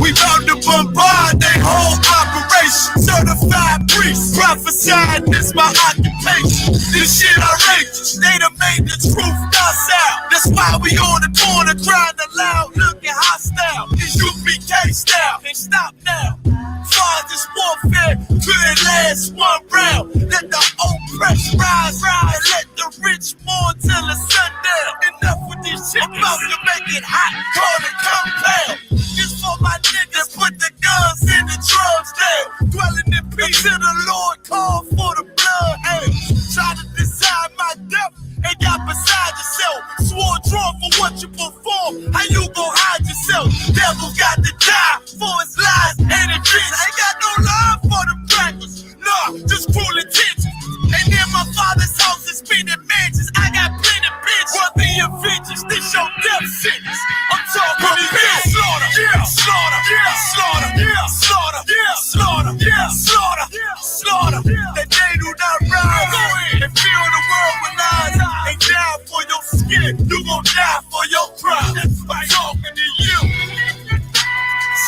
We bout to bombard they whole operation. Certified priest, prophesying this my occupation. This shit outrageous, they done made the truth docile. That's why we on the corner crying aloud, looking hostile. It's UPK style, can't stop now. Farthest warfare couldn't last one round. Let the oppressed rise, and let the rich mourn till the sundown. Enough with this shit, about to make it hot, call it compound. This for my niggas, put the guns in the drugs down. Dwelling in peace till the Lord call for the blood. Hey, try to decide my death, ain't got beside yourself. Swore draw for what you perform, how you gon' hide yourself? Devil got to die for his lies and his dreams. Ain't got no love for the practice, nah, just cruel intentions. And in my father's house is spinning mansions. I got plenty bitch, worthy of vengeance. This your death sentence. I'm talking about slaughter, yeah, slaughter, yeah, slaughter, yeah, slaughter, yeah, slaughter, yeah, slaughter, yeah, slaughter. That they do not rise and fill the world with lies. Ain't die for your skin, you gon' die for your crime. I'm talking to you.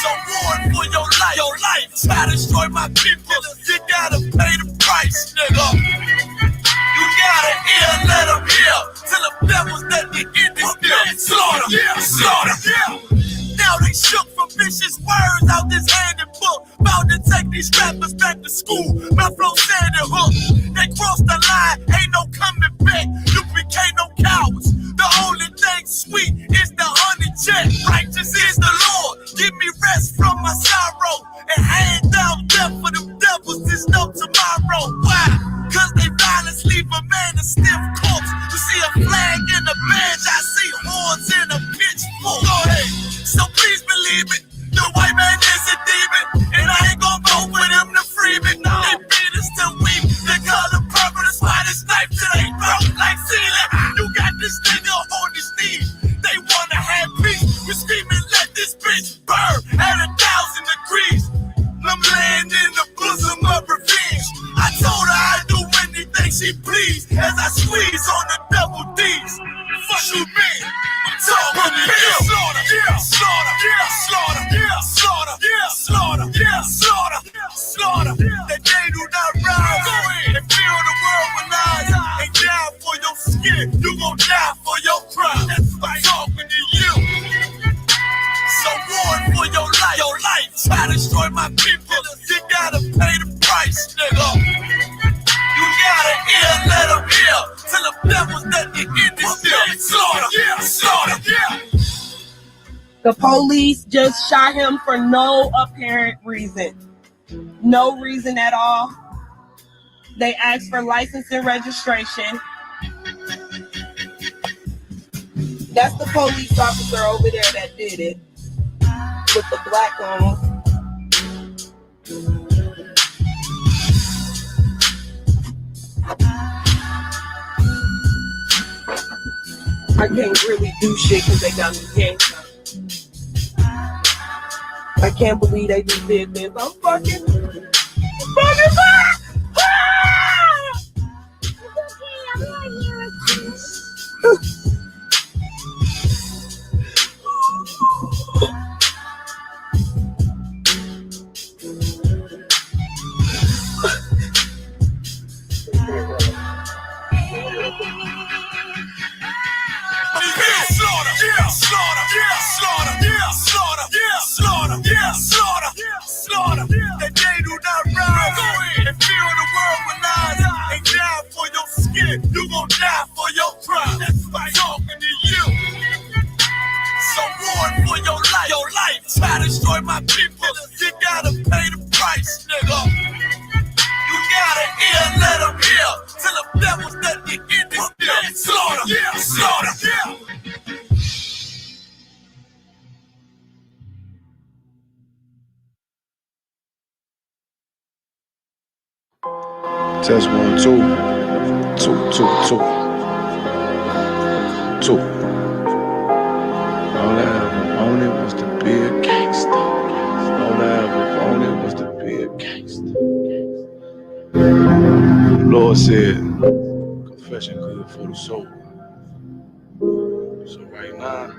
So warn for your life, try to destroy my people. You gotta pay the price, nigga. You gotta hear, let them hear. Till the devils let the ending still. Slaughter, yeah, slaughter, yeah. Now they shook from vicious words out this handbook. About to take these rappers back to school. My flow said it hook. They crossed the line, ain't no coming back. You became no cowards. The only thing sweet is the honey check. Righteous is the Lord. Give me rest from my sorrow. And hand down death for them devils. There's no tomorrow. Why? Cause they violence leave a man a stiff corpse. You see a flag in a bench, I see horns in a pitchfork. Go ahead. So please believe it, the white man is a demon. And I ain't gon' vote with him to free me. No. They beat us till we, they color purple, that's why this knife till they broke like ceiling. You got this nigga on his knees. They wanna have peace. We screaming, let this bitch burn at 1,000 degrees. I'm laying in the bosom of revenge. I told her I'd do anything she please as I squeeze on the double D's. Fuck you mean? I'm talking to you. Slaughter, yeah, slaughter, yeah, slaughter, yeah, slaughter, yeah, slaughter, yeah, slaughter, slaughter. That they do not rise. Go in and fill the world with lies. Ain't die for your skin, you gon' die for your crime. That's right. Talking to you. So warn for your life, try to destroy my people. You gotta pay the price, nigga. You gotta hear, let them hear. Till the devils let the ending still. Slaughter, yeah, slaughter, yeah. The police just shot him for no apparent reason. No reason at all. They asked for license and registration. That's the police officer over there that did it. With the black on. I can't really do shit because they got me handcuffed. I can't believe they just did this. I'm fucking back! Slaughter, that they do not rise. Go in and fill the world with lies. Ain't die for your skin, you gon' die for your crime. That's right. Talking to you. So warn for your life, try to destroy my people. You gotta pay the price, nigga. You gotta hear, let them hear. Till the devils let the ending still. Slaughter, yeah, slaughter, yeah. Test 1, 2, 2, 2, 2, 2. All I ever wanted was to be a gangster. All I ever wanted was to be a gangster. The Lord said, confession good for the soul. So right now,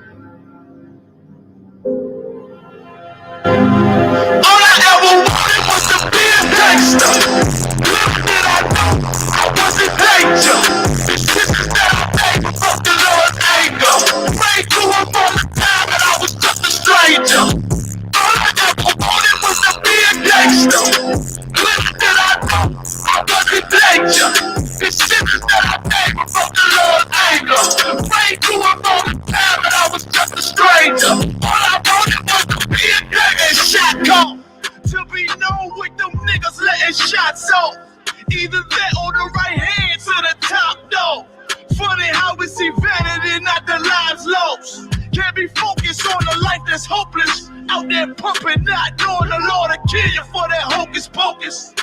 Can't be focused on a life that's hopeless. Out there pumping, not knowing the Lord will kill you for that hocus pocus.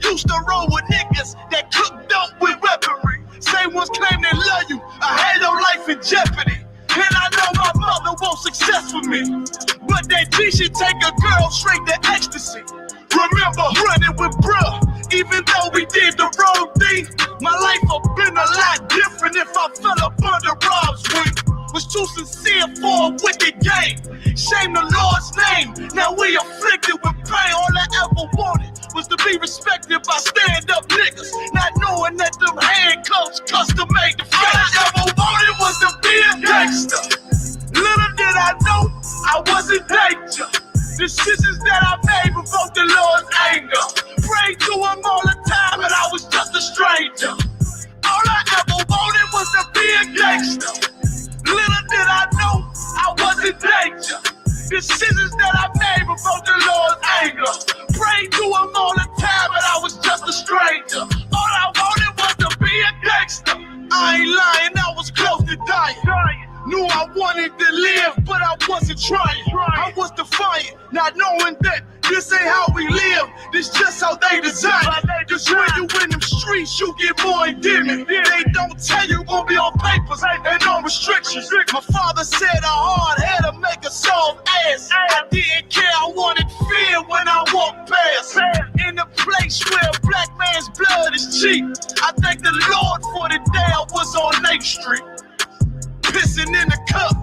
Used to roll with niggas that cooked up with weaponry. Same ones claim they love you. I had your life in jeopardy. And I know my mother wants success for me. But that G should take a girl straight to ecstasy. Remember running with bruh, even though we did the wrong thing. My life would been a lot different if I fell up under Rob's wing. Was too sincere for a wicked game. Shame the Lord's name. Now we afflicted with pain. All I ever wanted was to be respected by stand-up niggas, not knowing that them handcuffs custom made the face. All I ever wanted was to be a gangster. Little did I know I was in danger. Decisions that I made provoked the Lord's anger. Prayed to him all the time, and I was just a stranger. All I ever wanted was to be a gangster. Little did I know I was in danger. Decisions that I made provoked the Lord's anger. Prayed to him all the time, and I was just a stranger. All I wanted was to be a gangster. I ain't lying, I was close to dying. Knew I wanted to live, but I wasn't trying. I was defiant, not knowing that this ain't how we live. This just how they design it. Just when you in them streets, you get more endemic. They don't tell you gon' be on papers and on restrictions. My father said a hard head to make a soft ass. I didn't care, I wanted fear when I walked past. In the place where a black man's blood is cheap. I thank the Lord for the day I was on 8th Street. Pissing in the cup,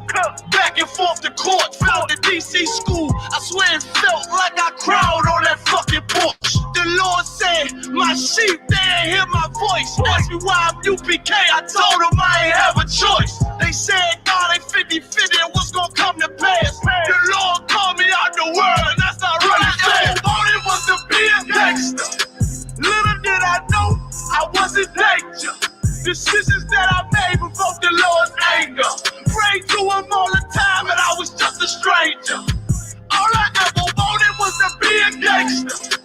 back and forth to court, felt the DC school. I swear it felt like I cried on that fucking porch. The Lord said, my sheep, they ain't hear my voice. Asked me why I'm UPK, I told them I ain't have a choice. They said God ain't 50-50 and what's gonna come to pass. The Lord called me out the world and that's not really fast. All it was to be a gangster. Little did I know I was in danger. Decisions that I made provoked the Lord's anger. Prayed to him all the time and I was just a stranger. All I ever wanted was to be a gangster.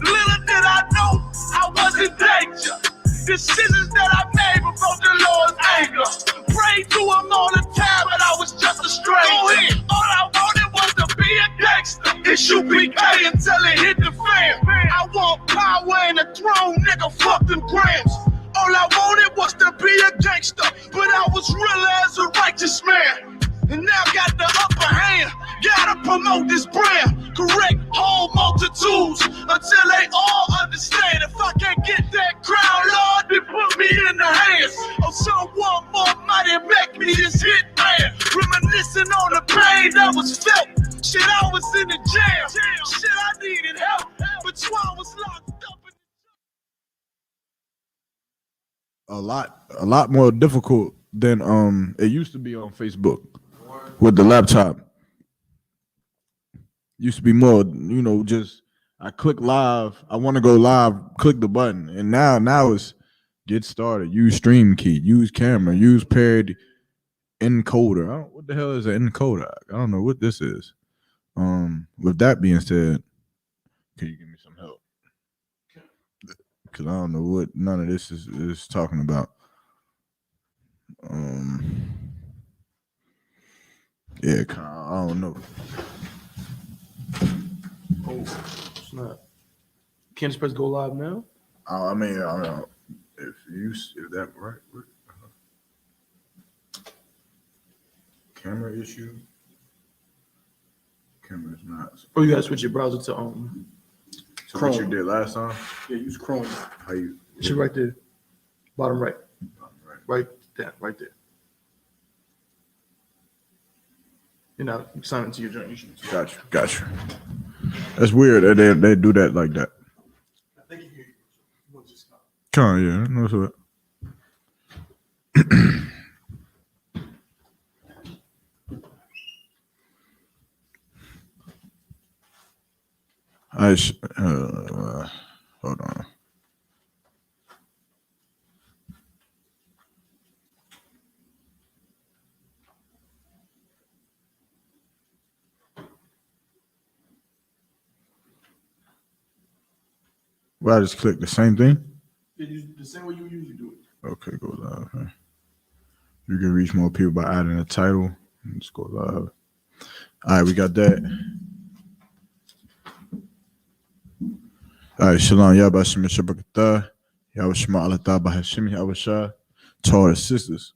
Little did I know I was in danger. Decisions that I made provoked the Lord's anger. Prayed to him all the time and I was just a stranger. All I wanted was to be a gangster. Isupk until it hit the fan. I want power and a throne, nigga, fuck them grams. All I wanted was to be a gangster, but I was real as a righteous man. And now got the upper hand, gotta promote this brand. Correct whole multitudes until they all understand. If I can't get that crown, Lord, then put me in the hands of someone more mighty, make me this hit man. Reminiscing on the pain that was felt. Shit, I was in the jail. Shit, I needed help, but Twan was locked up. A lot more difficult than it used to be on Facebook with the laptop. Used to be more, just I click live, I want to go live, click the button. And now it's get started, use stream key, use camera, use paired encoder. What the hell is an encoder? I don't know what this is. With that being said, can you give me some help? Because I don't know what none of this is talking about. Yeah, I don't know. Oh, snap. Can't just press go live now? I mean, I don't know. If that right. Camera issue. Camera's not. Oh, you gotta switch your browser to So Chrome. what you did last time? Yeah, use Chrome. How you? Shit right there. Bottom right. Right. Right there. You know, sign into your joint. Gotcha. That's weird that they do that like that. I think you want to just stop. Come on, yeah, no sweat. Hold on. Well, I just click the same thing. Yeah, the same way you usually do it. Okay, go live. You can reach more people by adding a title, Let's go live. All right, we got that. All right, Shalom, Yabashim Shabakata, Yabashima Alata Bahashim Yabasha, Torah sisters.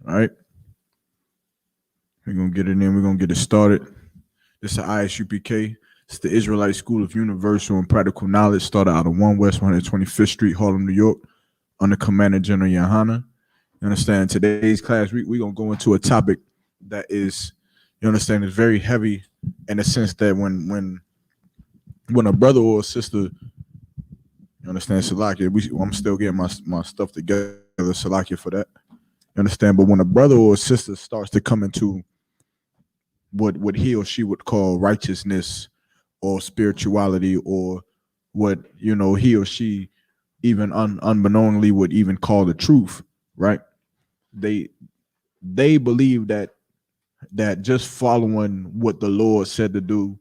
All right, we're gonna get it in, we're gonna get it started. This is Isupk. It's the Israelite School of Universal and Practical Knowledge, started out of 1 West 125th Street, Harlem, New York, under Commander General Yohana. You understand? Today's class, we're gonna go into a topic that is, you understand, is very heavy in the sense that when a brother or a sister, you understand, Salakia, I'm still getting my stuff together, Salakia, for that. You understand? But when a brother or a sister starts to come into what he or she would call righteousness or spirituality, or what, you know, he or she even unbeknowingly would even call the truth, right? They believe that just following what the Lord said to do,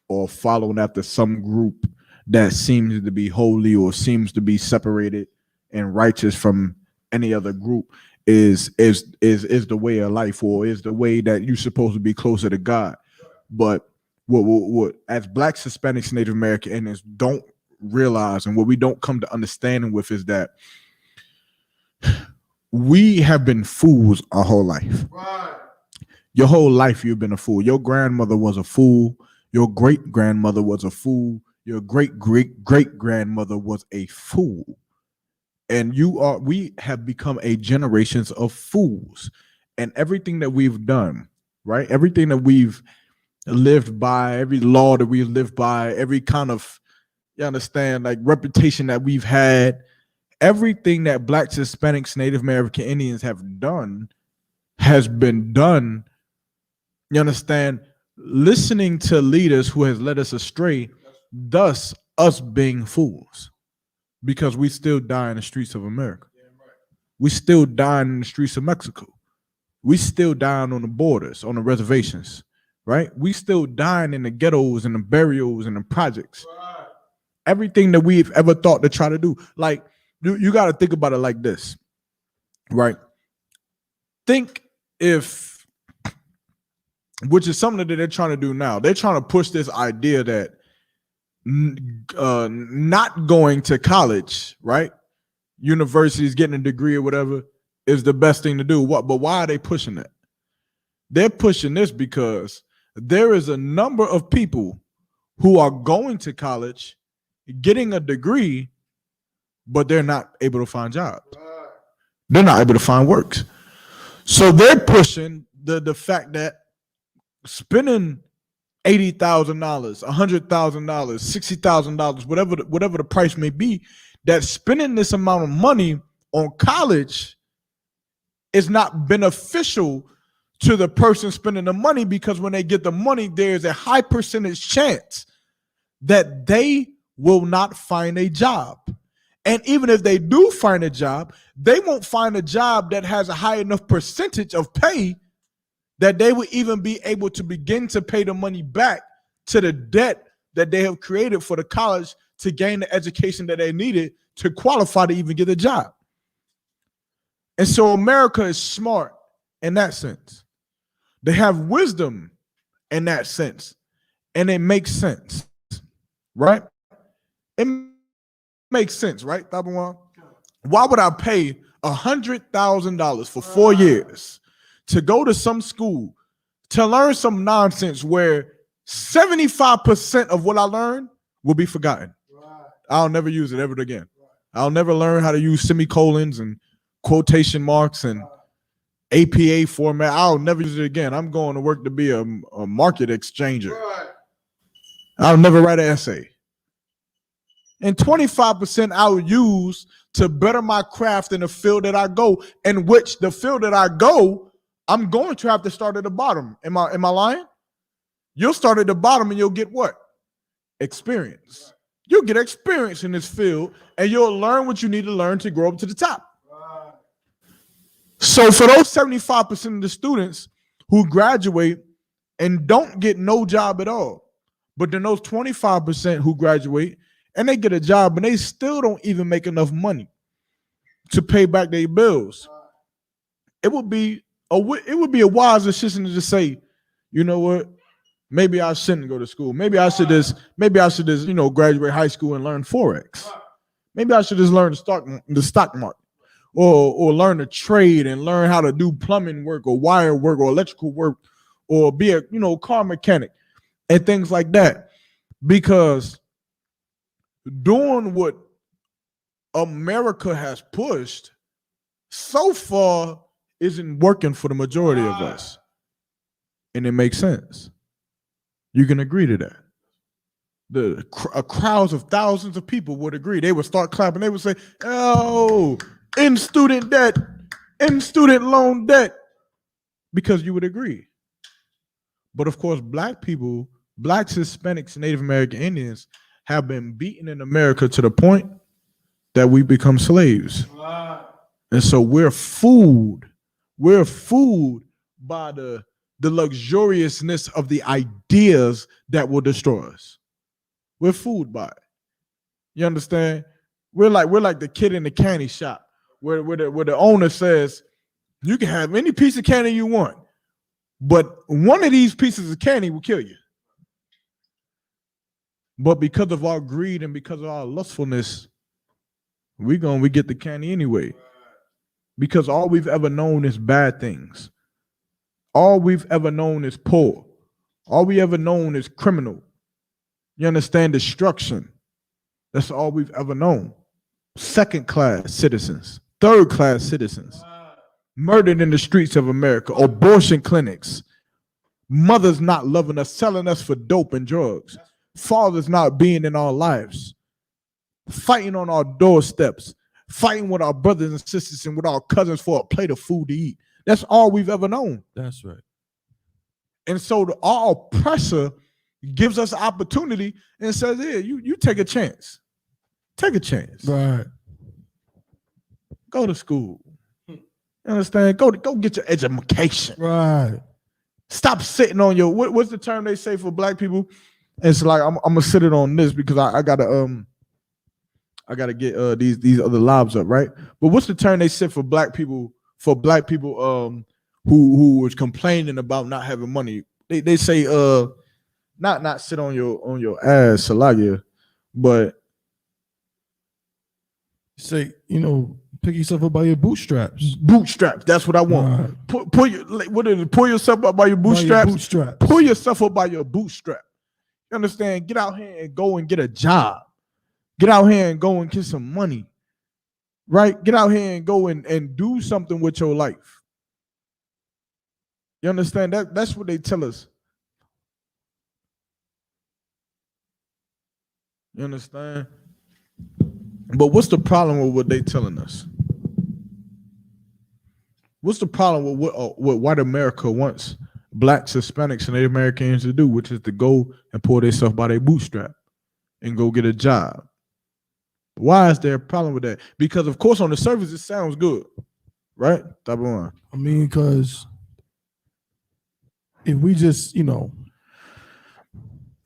or following after some group that seems to be holy or seems to be separated and righteous from any other group is the way of life, or is the way that you're supposed to be closer to God. But what as Blacks, Hispanics, Native American Indians don't realize, and what we don't come to understanding with, is that we have been fools our whole life. Right. Your whole life you've been a fool. Your grandmother was a fool. Your great grandmother was a fool. Your great grandmother was a fool. And we have become a generations of fools. And everything that we've done, right? Everything that we've lived by, every law that we've lived by, every kind of, you understand, like reputation that we've had, everything that Blacks, Hispanics, Native American Indians have done has been done, you understand, listening to leaders who has led us astray, thus us being fools, because we still die in the streets of America. We still die in the streets of Mexico. We still dying on the borders, on the reservations, right? We still dying in the ghettos and the burials and the projects. Right. Everything that we've ever thought to try to do. Like, you got to think about it like this, right? Think if, which is something that they're trying to do now. They're trying to push this idea that not going to college, right? Universities, getting a degree or whatever, is the best thing to do. But why are they pushing that? They're pushing this because there is a number of people who are going to college, getting a degree, but they're not able to find jobs. They're not able to find works. So they're pushing the fact that spending $80,000, $100,000, $60,000, whatever the price may be, that spending this amount of money on college is not beneficial to the person spending the money, because when they get the money, there's a high percentage chance that they will not find a job. And even if they do find a job, they won't find a job that has a high enough percentage of pay that they would even be able to begin to pay the money back to the debt that they have created for the college to gain the education that they needed to qualify to even get a job. And so America is smart in that sense. They have wisdom in that sense. And it makes sense, right? It makes sense, right, Tabawan? Why would I pay $100,000 for 4 years to go to some school to learn some nonsense where 75% of what I learned will be forgotten? Right. I'll never use it ever again. Right. I'll never learn how to use semicolons and quotation marks and APA format. I'll never use it again. I'm going to work to be a market exchanger. Right. I'll never write an essay. And 25% I'll use to better my craft in the field that I go, in which the field that I go, I'm going to have to start at the bottom. Am I lying? You'll start at the bottom and you'll get what? Experience. You'll get experience in this field and you'll learn what you need to learn to grow up to the top. So for those 75% of the students who graduate and don't get no job at all, but then those 25% who graduate and they get a job and they still don't even make enough money to pay back their bills, it would be it would be a wise decision to just say, you know what? Maybe I shouldn't go to school. Maybe I should just, graduate high school and learn Forex. Maybe I should just learn the stock market, or learn a trade and learn how to do plumbing work or wire work or electrical work, or be a car mechanic and things like that. Because doing what America has pushed so far isn't working for the majority of us. And it makes sense. You can agree to that. Crowds of thousands of people would agree. They would start clapping. They would say, oh, in student debt, in student loan debt, because you would agree. But of course, blacks, Hispanics, Native American Indians have been beaten in America to the point that we become slaves. And so we're fooled. We're fooled by the luxuriousness of the ideas that will destroy us. We're fooled by it. You understand? We're like the kid in the candy shop where the owner says, you can have any piece of candy you want, but one of these pieces of candy will kill you. But because of our greed and because of our lustfulness, we get the candy anyway. Because all we've ever known is bad things. All we've ever known is poor. All we ever known is criminal. You understand? Destruction. That's all we've ever known. Second-class citizens, third-class citizens, murdered in the streets of America, abortion clinics, mothers not loving us, selling us for dope and drugs, fathers not being in our lives, fighting on our doorsteps, fighting with our brothers and sisters and with our cousins for a plate of food to eat. That's all we've ever known. That's right. And so our oppressor gives us opportunity and says, yeah, you take a chance. Take a chance. Right. Go to school. You understand? Go get your education. Right. Stop sitting on your what's the term they say for black people? It's like I'm gonna sit it on this because I gotta get these other lives up, right? But what's the term they said for black people who was complaining about not having money? They say not sit on your ass, Salagia, but say, pick yourself up by your bootstraps. Bootstraps. That's what I want. Right. Pull yourself up by your bootstraps. Pull yourself up by your bootstrap. You understand? Get out here and go and get a job. Get out here and go and get some money. Right? Get out here and go and do something with your life. You understand? That's what they tell us. You understand? But what's the problem with what they telling us? What's the problem with what white America wants blacks, Hispanics, and Native Americans to do, which is to go and pull themselves by their bootstrap and go get a job? Why is there a problem with that? Because, of course, on the surface, it sounds good, right? Type of one. I mean, because if we just,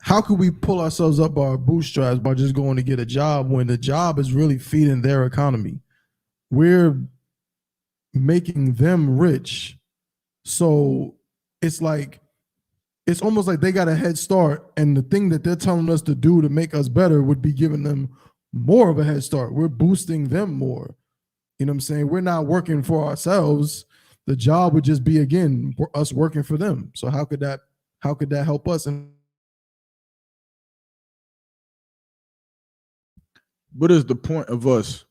how could we pull ourselves up by our bootstraps by just going to get a job when the job is really feeding their economy? We're making them rich. So it's almost like they got a head start, and the thing that they're telling us to do to make us better would be giving them more of a head start. We're boosting them more. You know what I'm saying? We're not working for ourselves. The job would just be, again, us working for them. So how could that help us? And what is the point of us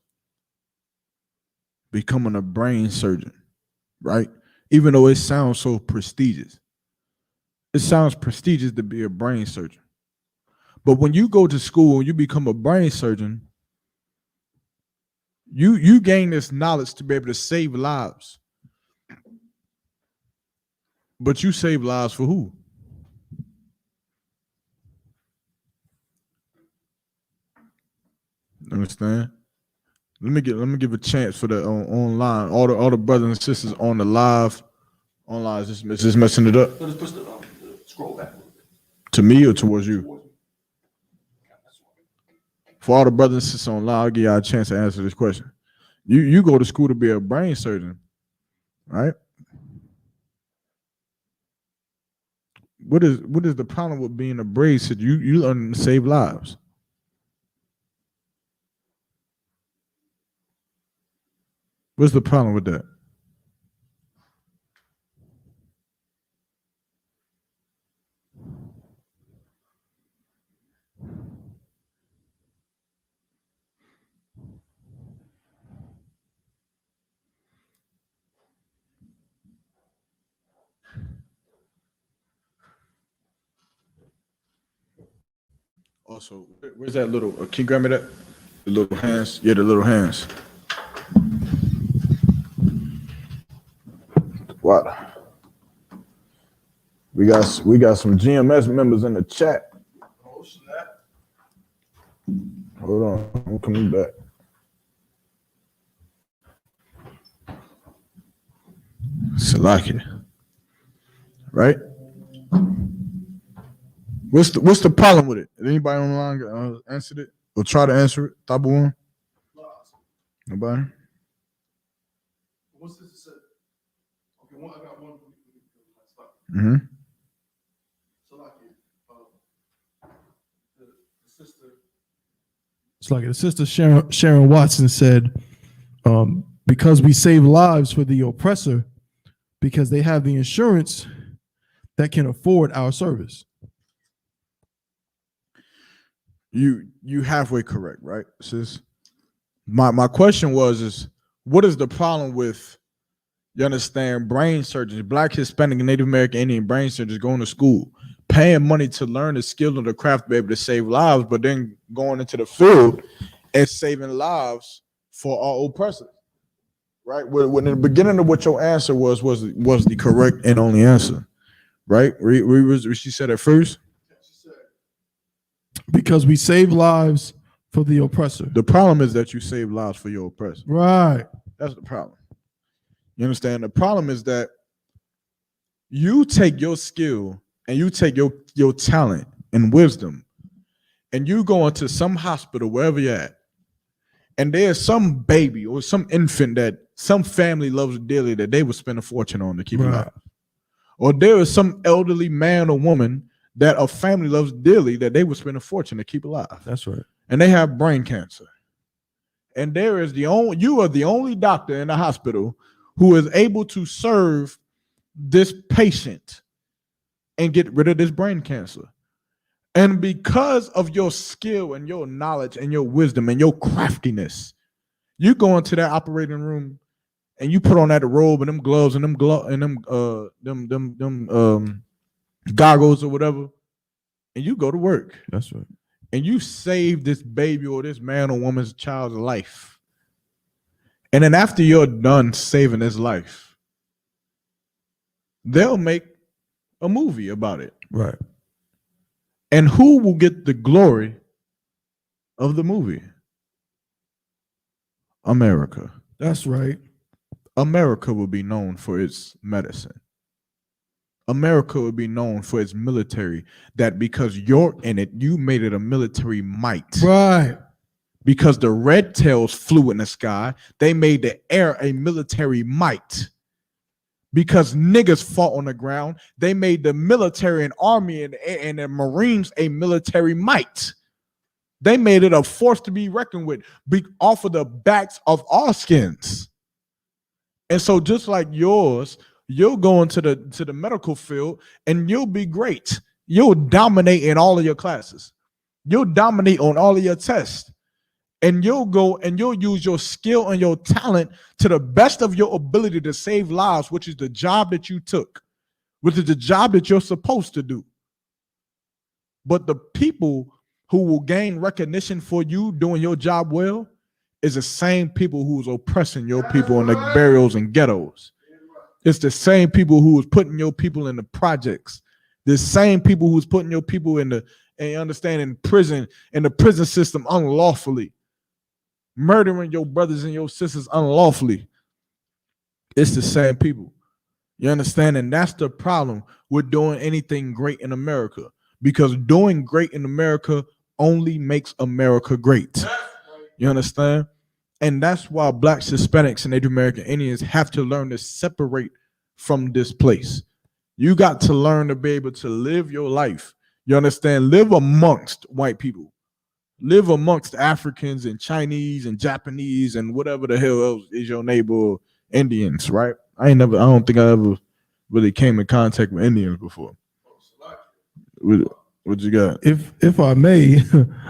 becoming a brain surgeon, right? Even though it sounds so prestigious. It sounds prestigious to be a brain surgeon. But when you go to school and you become a brain surgeon, you gain this knowledge to be able to save lives. But you save lives for who? Understand? Let me give a chance for the online, all the brothers and sisters on the live online. Is just messing it up. Just push the scroll back. To me or towards you? For all the brothers and sisters online, I'll give y'all a chance to answer this question. You go to school to be a brain surgeon, right? what is the problem with being a brace? You learn to save lives. What's the problem with that? Also, where's that little? Can you grab me that? The little hands. Yeah, the little hands. What? We got some GMS members in the chat. Oh, snap. Hold on, I'm coming back. Salakia. Right? What's the problem with it? Did anybody on the line answered it or try to answer it? Top one? Nobody? What's this? Okay, I got one. Mm-hmm. So like the sister Sharon Watson said, because we save lives for the oppressor, because they have the insurance that can afford our service. You halfway correct, right, sis? My question is what is the problem with, you understand, brain surgeons, Black, Hispanic, and Native American Indian brain surgeons going to school, paying money to learn the skill of the craft to be able to save lives, but then going into the field and saving lives for our oppressors, right? When in the beginning of what your answer was the correct and only answer, right? She said at first, because we save lives for the oppressor. The problem is that you save lives for your oppressor. Right. That's the problem. You understand? The problem is that you take your skill and you take your talent and wisdom and you go into some hospital, wherever you're at, and there's some baby or some infant that some family loves dearly that they would spend a fortune on to keep alive. Or there is some elderly man or woman that a family loves dearly that they would spend a fortune to keep alive. That's right. And they have brain cancer. And you are the only doctor in the hospital who is able to serve this patient and get rid of this brain cancer. And because of your skill and your knowledge and your wisdom and your craftiness, you go into that operating room and you put on that robe and them gloves and them goggles or whatever, and you go to work. That's right. And you save this baby or this man or woman's child's life. And then after you're done saving his life, they'll make a movie about it. Right. And who will get the glory of the movie? America. That's right. America will be known for its medicine. America will be known for its military, that because you're in it, you made it a military might. Right. Because the red tails flew in the sky, they made the air a military might. Because niggas fought on the ground, they made the military and army and the Marines a military might. They made it a force to be reckoned with, off of the backs of our skins. And so just like yours, you'll go into the medical field and you'll be great. You'll dominate in all of your classes. You'll dominate on all of your tests. And you'll go and you'll use your skill and your talent to the best of your ability to save lives, which is the job that you took, which is the job that you're supposed to do. But the people who will gain recognition for you doing your job well is the same people who's oppressing your people in the burials and ghettos. It's the same people who was putting your people in the projects. The same people who's putting your people in prison, in the prison system unlawfully, murdering your brothers and your sisters unlawfully. It's the same people. You understand? And that's the problem with doing anything great in America, because doing great in America only makes America great. You understand? And that's why Blacks, Hispanics, and Native American Indians have to learn to separate from this place. You got to learn to be able to live your life. You understand? Live amongst white people. Live amongst Africans and Chinese and Japanese and whatever the hell else is your neighbor, Indians, right? I don't think I ever really came in contact with Indians before. What you got? If I may,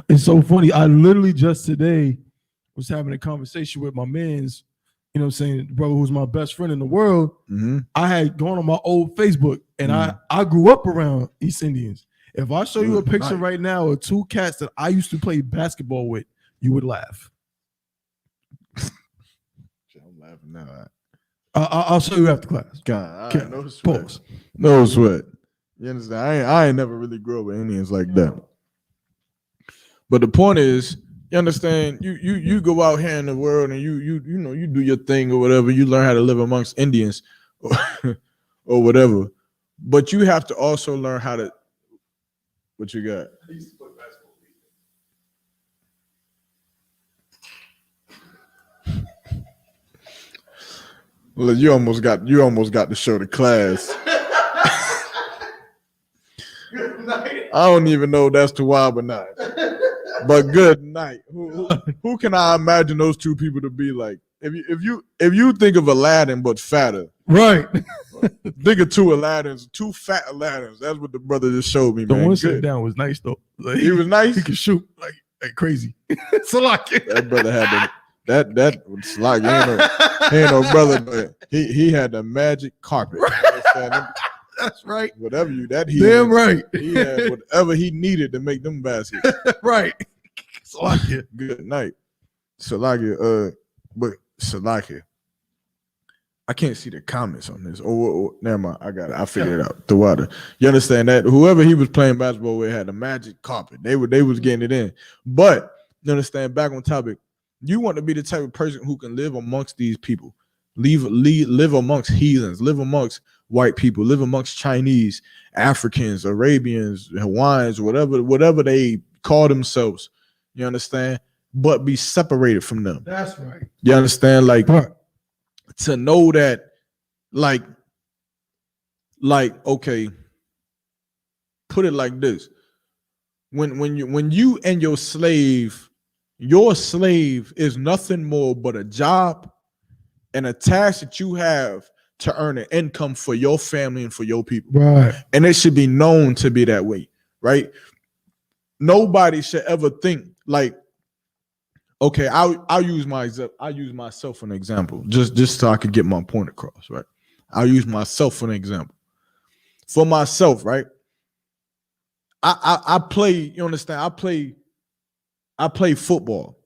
it's so funny. I literally just today was having a conversation with my man's, you know what I'm saying, the brother who's my best friend in the world. Mm-hmm. I had gone on my old Facebook, and I grew up around East Indians. If I show you a picture right now of two cats that I used to play basketball with, you would laugh. I'm laughing now. I'll show you after class. God, Okay. no sweat. Pause. No sweat. You understand? I ain't never really grew up with Indians like that. But the point is, you understand? You go out here in the world and you know you do your thing or whatever. You learn how to live amongst Indians or whatever. But you have to also learn how to. What you got? I used to play basketball. Well, you almost got to show the class. Good night. I don't even know if that's too wild or not. But good night. Who can I imagine those two people to be like? If you think of Aladdin but fatter, Right. think of two Aladdins, two fat Aladdins. That's what the brother just showed me, The man. one Good. sitting down was nice though. Like, He was nice. He could shoot like crazy. So like That brother had that was like he ain't no brother, but he had the magic carpet. You understand? That's right. Whatever he Damn right. He had whatever he needed to make them baskets. Right. Salakia. Good night. Salakia, but Salakia. I can't see the comments on this. Oh, never mind. I got it. I figured it out. The water. You understand that? Whoever he was playing basketball with had a magic carpet. They was getting it in. But you understand, back on topic, you want to be the type of person who can live amongst these people. Live amongst heathens, live amongst white people, live amongst Chinese, Africans, Arabians, Hawaiians, whatever they call themselves. You understand? But be separated from them. That's right. You understand? Like Right. to know that, like, okay, put it like this. When you and your slave is nothing more but a job and a task that you have to earn an income for your family and for your people. Right. And it should be known to be that way, right? Nobody should ever think like, okay, I'll use myself for an example, just so I could get my point across, right? I'll use myself for an example. For myself, right? I play, you understand? I play football.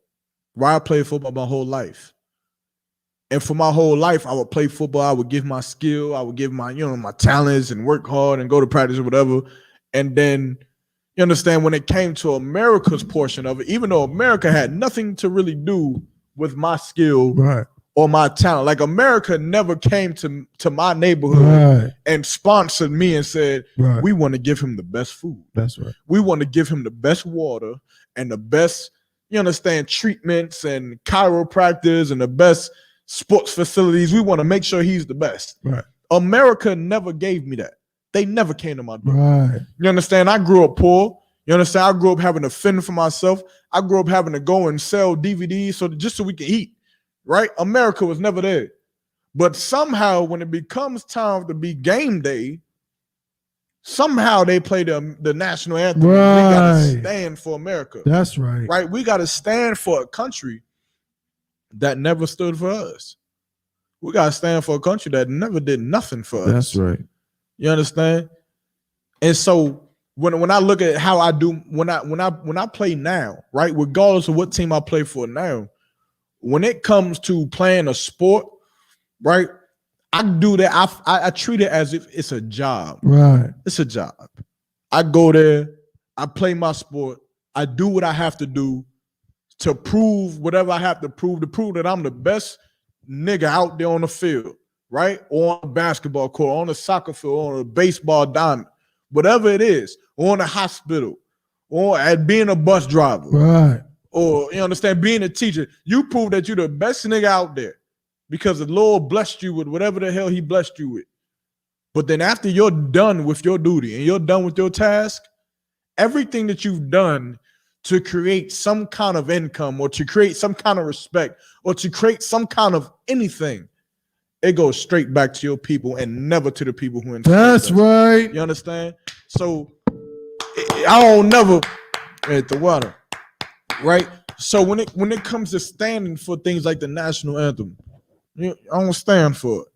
Right? I played football my whole life. And for my whole life, I would play football. I would give my skill. I would give my, my talents and work hard and go to practice or whatever. And then, you understand, when it came to America's portion of it, even though America had nothing to really do with my skill Right. or my talent, like America never came to my neighborhood Right. and sponsored me and said, Right. we want to give him the best food. That's right. We want to give him the best water and the best, you understand, treatments and chiropractors and the best sports facilities. We want to make sure he's the best. Right. America never gave me that. They never came to my door. Right. You understand? I grew up poor. You understand? I grew up having to fend for myself. I grew up having to go and sell DVDs just so we can eat. Right? America was never there. But somehow when it becomes time to be game day, somehow they play the national anthem. Right. We got to stand for America. That's right. Right? We got to stand for a country that never stood for us. We got to stand for a country that never did nothing for us. That's right. You understand? And so when I look at how I do when I play now, right? Regardless of what team I play for now, when it comes to playing a sport, right? I do that. I treat it as if it's a job. Right. It's a job. I go there, I play my sport, I do what I have to do to prove whatever I have to prove that I'm the best nigga out there on the field, right? Or on a basketball court, on a soccer field, on a baseball diamond, whatever it is, or in a hospital, or at being a bus driver, Right. or you understand, being a teacher. You prove that you're the best nigga out there because the Lord blessed you with whatever the hell he blessed you with. But then after you're done with your duty and you're done with your task, everything that you've done to create some kind of income or to create some kind of respect or to create some kind of anything, it goes straight back to your people and never to the people who enslaved us. That's right. You understand? So I don't never at the water, right? So when it comes to standing for things like the national anthem, I don't stand for it,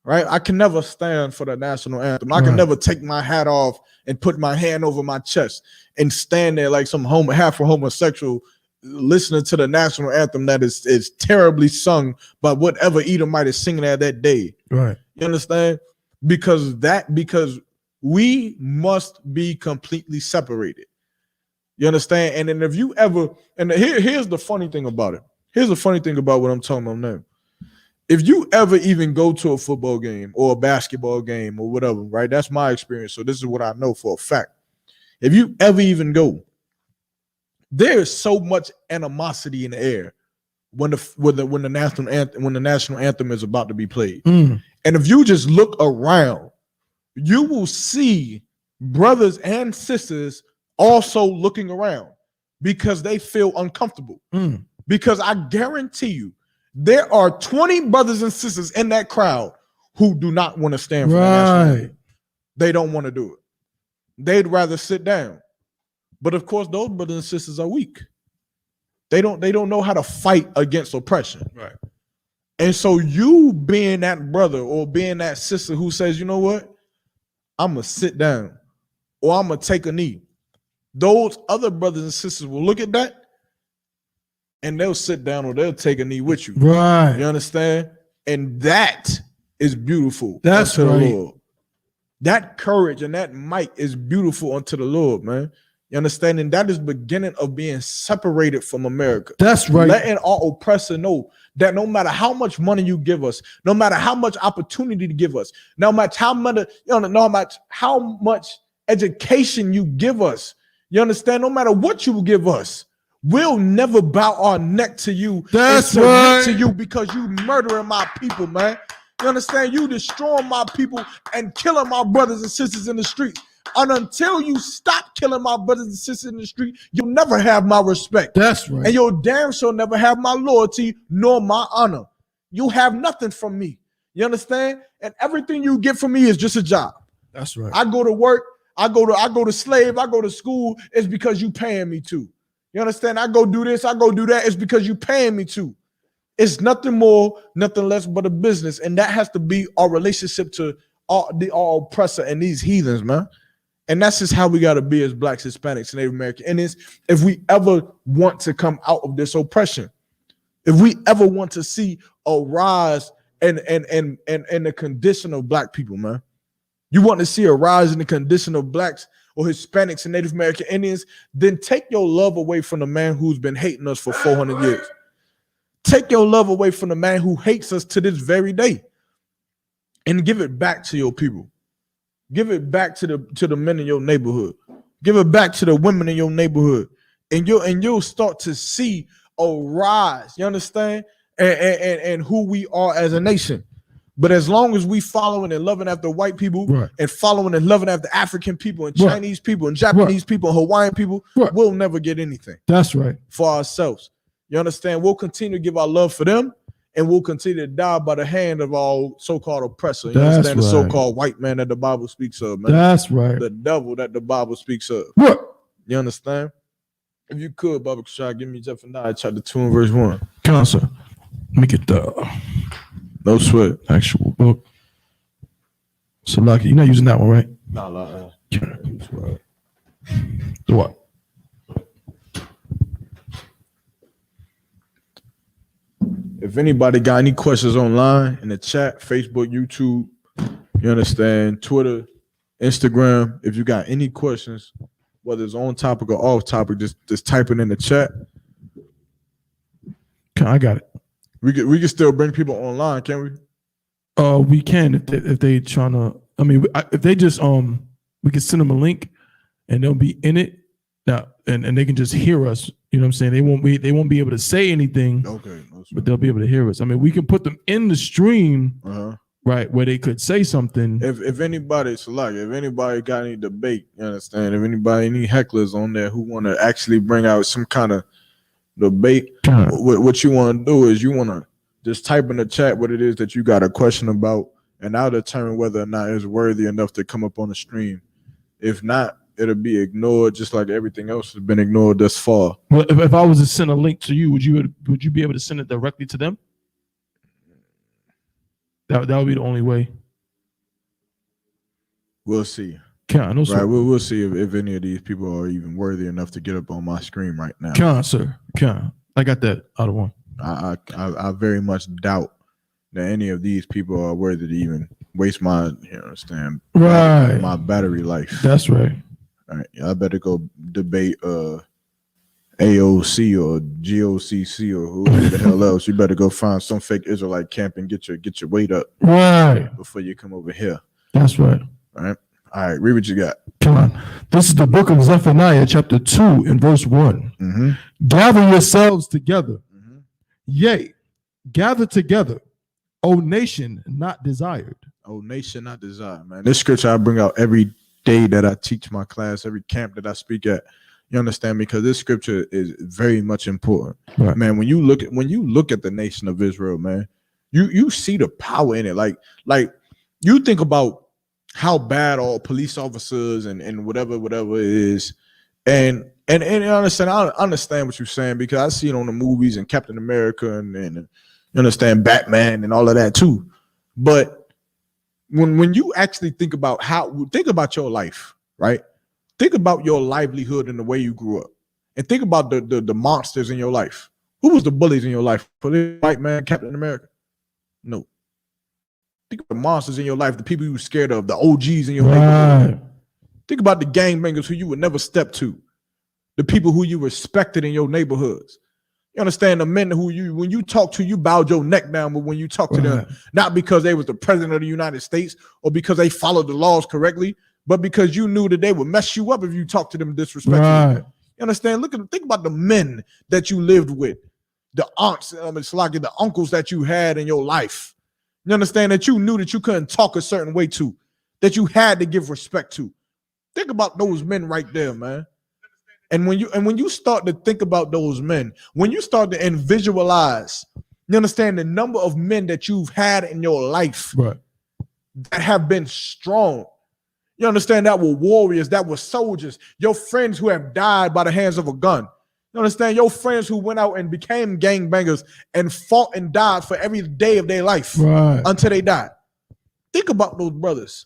right? I can never stand for the national anthem. I can never take my hat off and put my hand over my chest and stand there like some half a homosexual listening to the national anthem that is terribly sung by whatever Edomite is singing at that day. Right. You understand? Because we must be completely separated. You understand? And then if you ever, and here's the funny thing about it. Here's the funny thing about what I'm talking about now. If you ever even go to a football game or a basketball game or whatever, right? That's my experience. So this is what I know for a fact. If you ever even go, there is so much animosity in the air when the national anthem is about to be played. And if you just look around, you will see brothers and sisters also looking around because they feel uncomfortable. Because I guarantee you, there are 20 brothers and sisters in that crowd who do not want to stand for the national anthem. They don't want to do it. They'd rather sit down. But of course, those brothers and sisters are weak. They don't know how to fight against oppression. Right. And so you being that brother or being that sister who says, you know what? I'm going to sit down or I'm going to take a knee. Those other brothers and sisters will look at that and they'll sit down or they'll take a knee with you. Right. You understand? And that is beautiful. That's unto right. the Lord. That courage and that might is beautiful unto the Lord, man. You understand? And that is the beginning of being separated from America. That's right. Letting our oppressor know that no matter how much money you give us, no matter how much opportunity to give us, no matter how much education you give us, you understand? No matter what you give us, we'll never bow our neck to you. That's and right. to you because you murdering my people, man. You understand? You destroying my people and killing my brothers and sisters in the street. And until you stop killing my brothers and sisters in the street, you'll never have my respect. That's right. And you'll damn sure never have my loyalty nor my honor. You'll have nothing from me. You understand? And everything you get from me is just a job. That's right. I go to work. I go to slave. I go to school. It's because you paying me to. You understand? I go do this. I go do that. It's because you paying me to. It's nothing more, nothing less but a business. And that has to be our relationship to our oppressor and these heathens, man. And that's just how we got to be as Blacks, Hispanics, and Native American Indians if we ever want to come out of this oppression. If we ever want to see a rise in the condition of Black people, man. You want to see a rise in the condition of Blacks or Hispanics and Native American Indians, then take your love away from the man who's been hating us for 400 years. Take your love away from the man who hates us to this very day and give it back to your people. Give it back to the men in your neighborhood. Give it back to the women in your neighborhood. And you'll start to see a rise, you understand? And who we are as a nation. But as long as we following and loving after white people, right, and following and loving after African people and Chinese people and Japanese people and Hawaiian people, we'll never get anything. That's right. For ourselves. You understand? We'll continue to give our love for them, and we'll continue to die by the hand of our so-called oppressor. You understand? The so-called white man that the Bible speaks of, man. That's right. The devil that the Bible speaks of. What? You understand? If you could, Baba Kashai, give me Zephaniah chapter 2 and verse 1. Counsel, let me get the no sweat actual book. So lucky, you're not using that one, right? No. The what? If anybody got any questions online in the chat, Facebook, YouTube, you understand, Twitter, Instagram, if you got any questions, whether it's on topic or off topic, just type it in the chat. I got it. We can still bring people online, can't we? We can if they trying to. I mean, if they just we can send them a link, and they'll be in it now, and they can just hear us. You know what I'm saying? They won't be able to say anything. Okay, but they'll be able to hear us. I mean, we can put them in the stream, right, where they could say something. If anybody, so like, if anybody got any debate, you understand? If anybody, any hecklers on there who want to actually bring out some kind of debate, what you want to do is you want to just type in the chat what it is that you got a question about, and I'll determine whether or not it's worthy enough to come up on the stream. If not, it'll be ignored, just like everything else has been ignored thus far. Well, if I was to send a link to you, would you be able to send it directly to them? That would be the only way. We'll see. Right, we'll see if any of these people are even worthy enough to get up on my screen right now. Sir. I got that out of one. I very much doubt that any of these people are worthy to even waste my, my battery life. That's right. All right, I better go debate AOC or GOCC or whoever the hell else. You better go find some fake Israelite camp and get your weight up before you come over here. That's right. All right, read what you got. Come on. This is the book of Zephaniah, chapter 2, and verse 1. Mm-hmm. Gather yourselves together. Mm-hmm. Yea, gather together, O nation not desired. O nation not desired, man. This scripture I bring out every day that I teach my class, every camp that I speak at. You understand me? Because this scripture is very much important. Right. Man, when you look at the nation of Israel, man, you see the power in it. Like you think about how bad all police officers and whatever it is, and I understand what you're saying, because I see it on the movies and Captain America and you understand, Batman and all of that too. But when you actually think about your life, right? Think about your livelihood and the way you grew up, and think about the monsters in your life. Who was the bullies in your life? For the white man, Captain America? No. Think of the monsters in your life, the people you were scared of, the OGs in your neighborhood. Think about the gangbangers who you would never step to, the people who you respected in your neighborhoods. You understand, the men who when you talk to, you bowed your neck down, but when you talk to them, not because they was the president of the United States or because they followed the laws correctly, but because you knew that they would mess you up if you talked to them disrespectfully. You understand? Think about the men that you lived with, the aunts, it's like the uncles that you had in your life. You understand, that you knew that you couldn't talk a certain way to, that you had to give respect to. Think about those men right there, man. And when you start to think about those men, when you start to visualize, you understand the number of men that you've had in your life that have been strong. You understand, that were warriors, that were soldiers, your friends who have died by the hands of a gun. You understand, your friends who went out and became gangbangers and fought and died for every day of their life until they died. Think about those brothers.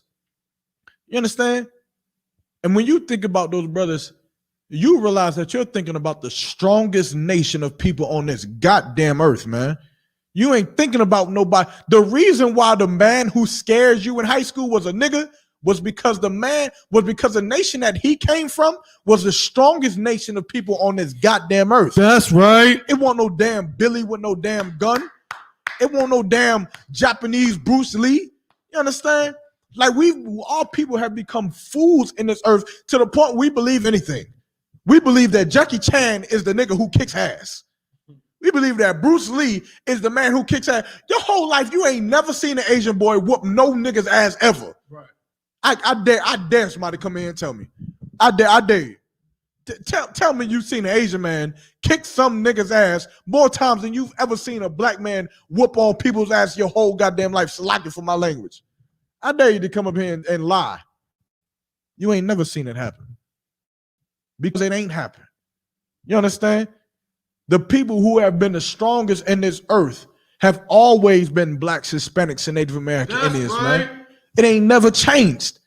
You understand? And when you think about those brothers, you realize that you're thinking about the strongest nation of people on this goddamn earth, man. You ain't thinking about nobody. The reason why the man who scares you in high school was a nigga was because the nation that he came from was the strongest nation of people on this goddamn earth. That's right. It wasn't no damn Billy with no damn gun. It wasn't no damn Japanese Bruce Lee. You understand? Like, all people have become fools in this earth to the point we believe anything. We believe that Jackie Chan is the nigga who kicks ass. We believe that Bruce Lee is the man who kicks ass. Your whole life, you ain't never seen an Asian boy whoop no nigga's ass ever. Right. I dare somebody to come in and tell me. I dare you. Tell me you've seen an Asian man kick some nigga's ass more times than you've ever seen a black man whoop on people's ass your whole goddamn life. Salaki for my language. I dare you to come up here and lie. You ain't never seen it happen. Because it ain't happened. You understand? The people who have been the strongest in this earth have always been blacks, Hispanics, and Native American Indians, man. It ain't never changed.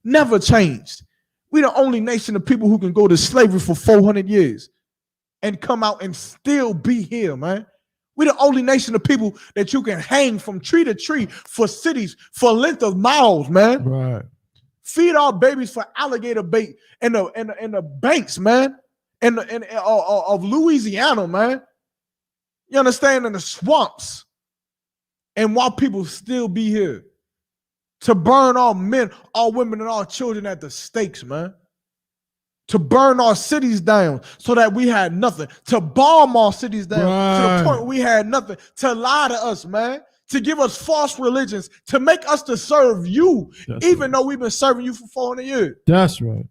Never changed. We the only nation of people who can go to slavery for 400 years and come out and still be here, man. We the only nation of people that you can hang from tree to tree for cities for a length of miles, man. Right. Feed our babies for alligator bait in the banks, man, of Louisiana, man. You understand? In the swamps. And while people still be here to burn all men, all women, and all children at the stakes, man. To burn our cities down so that we had nothing. To bomb our cities down to the point we had nothing. To lie to us, man. to give us false religions, to make us to serve you, even though we've been serving you for 400 years. That's right.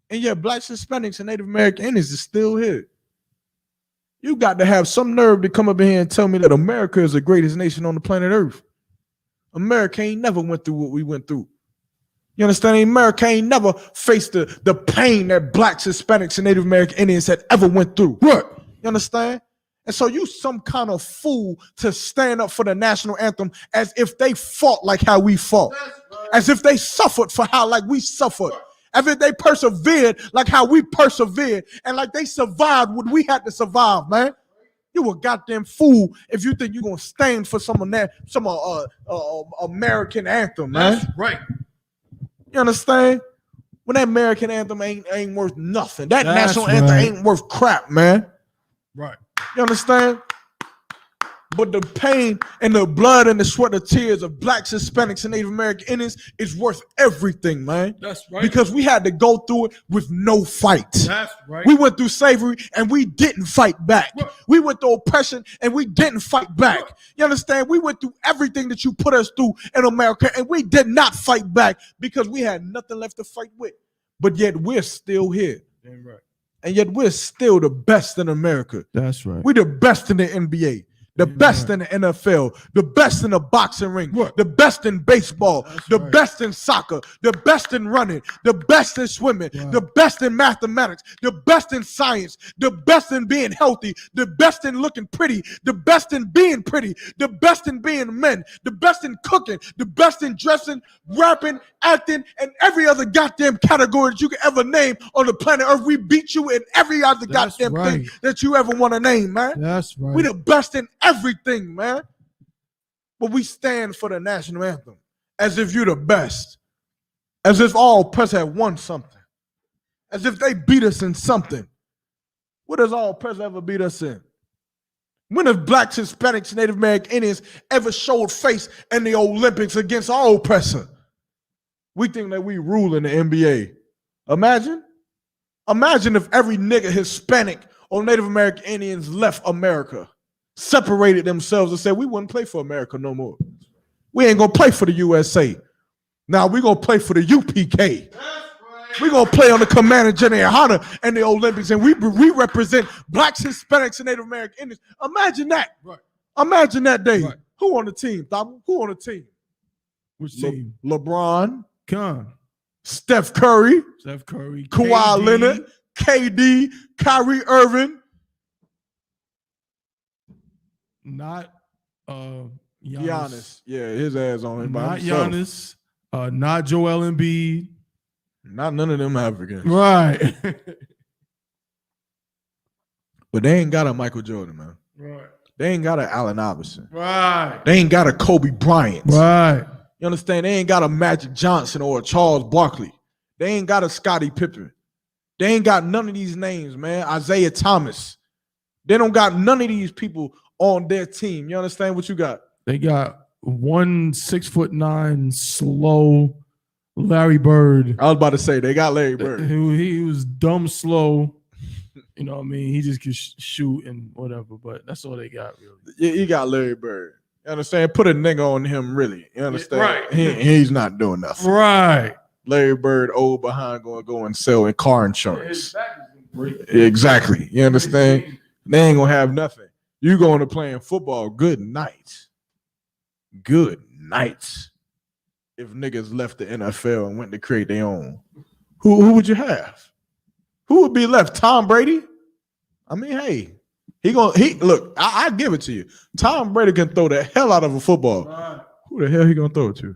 And yet blacks, Hispanics, and Native American Indians is still here. You got to have some nerve to come up in here and tell me that America is the greatest nation on the planet Earth. America ain't never went through what we went through. You understand? America ain't never faced the pain that blacks, Hispanics, and Native American Indians had ever went through. Right. You understand? And so you some kind of fool to stand up for the national anthem as if they fought like how we fought. As if they suffered for how like we suffered. As if they persevered like how we persevered. And like they survived what we had to survive, man. You a goddamn fool if you think you're going to stand for some American anthem, man. That's right. You understand? When that American anthem ain't worth nothing. That national anthem ain't worth crap, man. Right. You understand? But the pain and the blood and the sweat and tears of blacks, Hispanics, and Native American Indians is worth everything, man. That's right. Because we had to go through it with no fight. That's right. We went through slavery and we didn't fight back. Right. We went through oppression and we didn't fight back. Right. You understand? We went through everything that you put us through in America and we did not fight back because we had nothing left to fight with. But yet we're still here. Damn right. And yet we're still the best in America. That's right. We're the best in the NBA. The best in the NFL, the best in the boxing ring, the best in baseball, the best in soccer, the best in running, the best in swimming, the best in mathematics, the best in science, the best in being healthy, the best in looking pretty, the best in being pretty, the best in being men, the best in cooking, the best in dressing, rapping, acting, and every other goddamn category that you can ever name on the planet Earth. We beat you in every other goddamn thing that you ever want to name, man. That's right. We the best in everything, man. But we stand for the national anthem as if you're the best, as if all press had won something, as if they beat us in something. What has all press ever beat us in? When have blacks, Hispanics, Native American Indians ever showed face in the Olympics against our oppressor? We think that we rule in the NBA. Imagine if every nigga Hispanic or Native American Indians left America, separated themselves and said, we wouldn't play for America no more. We ain't gonna play for the USA. Now we gonna play for the UPK. We're gonna play on the Command and General Honor and the Olympics, and we represent blacks, Hispanics, and Native American Indians. Imagine that. Right. Imagine that day. Right. Who on the team, Thabo? Who on the team? Which team? LeBron. Con. Steph Curry. Kawhi KD. Leonard. KD. Kyrie Irving. Not Giannis. Yeah, his ass on him. Not Giannis. Not Joel Embiid. Not none of them Africans. Right. But they ain't got a Michael Jordan, man. Right. They ain't got a Allen Iverson. Right. They ain't got a Kobe Bryant. Right. You understand? They ain't got a Magic Johnson or a Charles Barkley. They ain't got a Scottie Pippen. They ain't got none of these names, man. Isaiah Thomas. They don't got none of these people on their team. You understand what you got? They got 1 6'9" slow Larry Bird. I was about to say they got Larry Bird. He was dumb slow. You know what I mean? He just could shoot and whatever, but that's all they got, really. Yeah, he got Larry Bird. You understand? Put a nigga on him, really. You understand? Right. He's not doing nothing. Right. Larry Bird old behind going to go and sell car insurance. Exactly. You understand? They ain't going to have nothing. You going to playing football, good night. Good night. If niggas left the NFL and went to create their own, who would you have? Who would be left? Tom Brady? I mean, hey, look, I give it to you. Tom Brady can throw the hell out of a football. Right. Who the hell he gonna throw it to?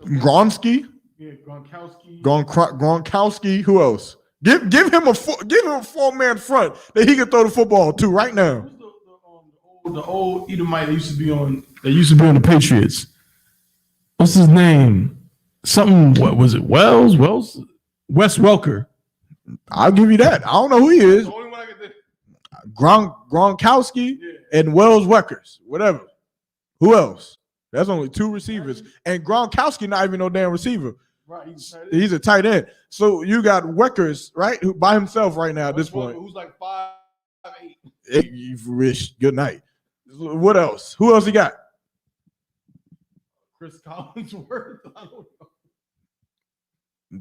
Gronski? Yeah, Gronkowski. Gronkowski. Who else? Give him a 4-man front that he can throw the football to right now. The old Edomite that used to be on the Patriots. What's his name? Something. What was it? Wes Welker. I'll give you that. I don't know who he is. The only one I can think. Gronkowski and Wells Weckers. Whatever. Who else? That's only 2 receivers, and Gronkowski not even no damn receiver. Right. He's a tight end. So you got Weckers, right? Who by himself right now at this point. Who's like 5'9" Hey, you rich. Good night. What else? Who else he got? Chris Collinsworth. I don't know.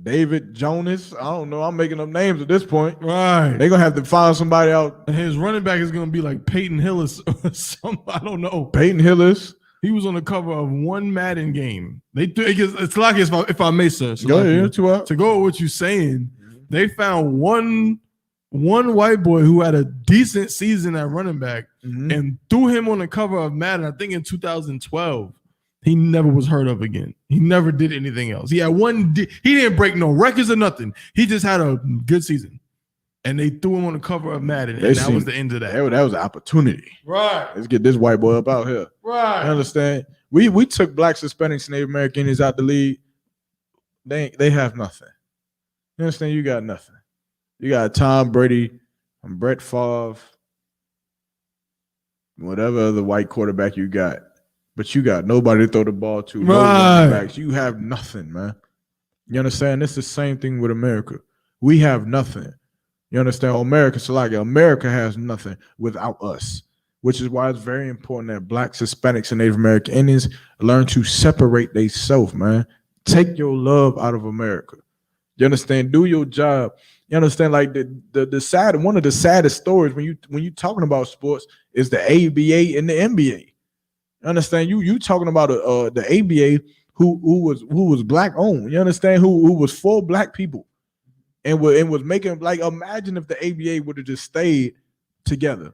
David Jonas. I don't know. I'm making up names at this point. Right. They're gonna have to find somebody out. And his running back is gonna be like Peyton Hillis or something. I don't know. Peyton Hillis. He was on the cover of one Madden game. It's like if I may, sir. Go ahead. To go with what you're saying, they found one white boy who had a decent season at running back and threw him on the cover of Madden. I think in 2012. He never was heard of again. He never did anything else. He had he didn't break no records or nothing. He just had a good season. And they threw him on the cover of Madden, and that was the end of that. That was an opportunity. Right. Let's get this white boy up out here. Right. You understand? We took blacks, Hispanics, Native Americans out the league. They have nothing. You understand? You got nothing. You got Tom Brady and Brett Favre, whatever other white quarterback you got. But you got nobody to throw the ball to. No running backs. You have nothing, man. You understand? It's the same thing with America. We have nothing. You understand? America has nothing without us, which is why it's very important that blacks, Hispanics, and Native American Indians learn to separate themselves, man. Take your love out of America. You understand? Do your job. You understand? Like one of the saddest stories when you talking about sports is the ABA and the NBA. Understand? You talking about the ABA who was black owned. You understand? Who was for black people, and was making, like, imagine if the ABA would have just stayed together.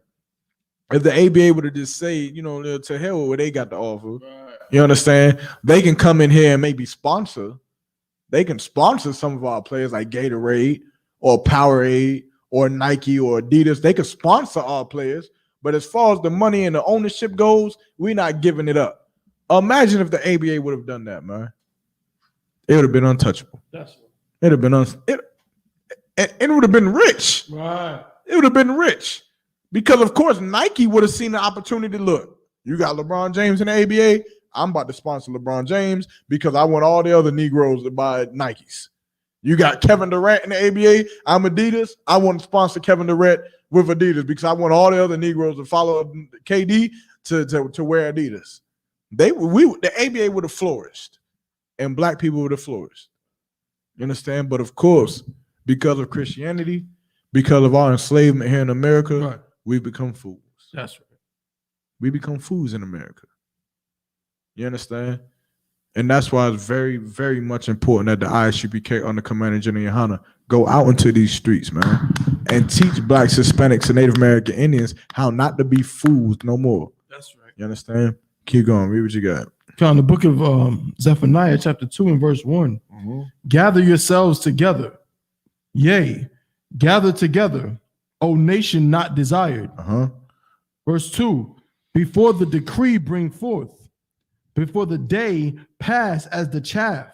If the ABA would have just said, to hell with what they got to offer. Right. You understand? They can come in here and maybe sponsor. They can sponsor some of our players like Gatorade or Powerade or Nike or Adidas. They can sponsor our players. But as far as the money and the ownership goes, we're not giving it up. Imagine if the ABA would have done that, man. It would have been untouchable. It would have been it would have been rich. Right. It would have been rich. Because of course Nike would have seen the opportunity. Look, you got LeBron James in the ABA. I'm about to sponsor LeBron James because I want all the other Negroes to buy Nikes. You got Kevin Durant in the ABA. I'm Adidas. I want to sponsor Kevin Durant with Adidas because I want all the other Negroes to follow KD to wear Adidas. The ABA would have flourished, and black people would have flourished. You understand? But of course, because of Christianity, because of our enslavement here in America, right, we become fools. That's right. We become fools in America. You understand? And that's why it's very, very much important that the ISUPK under Commander General Yohana go out into these streets, man, and teach blacks, Hispanics, and Native American Indians how not to be fools no more. That's right. You understand? Keep going. Read what you got. Found the book of Zephaniah, chapter 2 and verse 1. Mm-hmm. Gather yourselves together. Yea, gather together, O nation not desired. Verse 2. Before the decree bring forth, before the day pass as the chaff,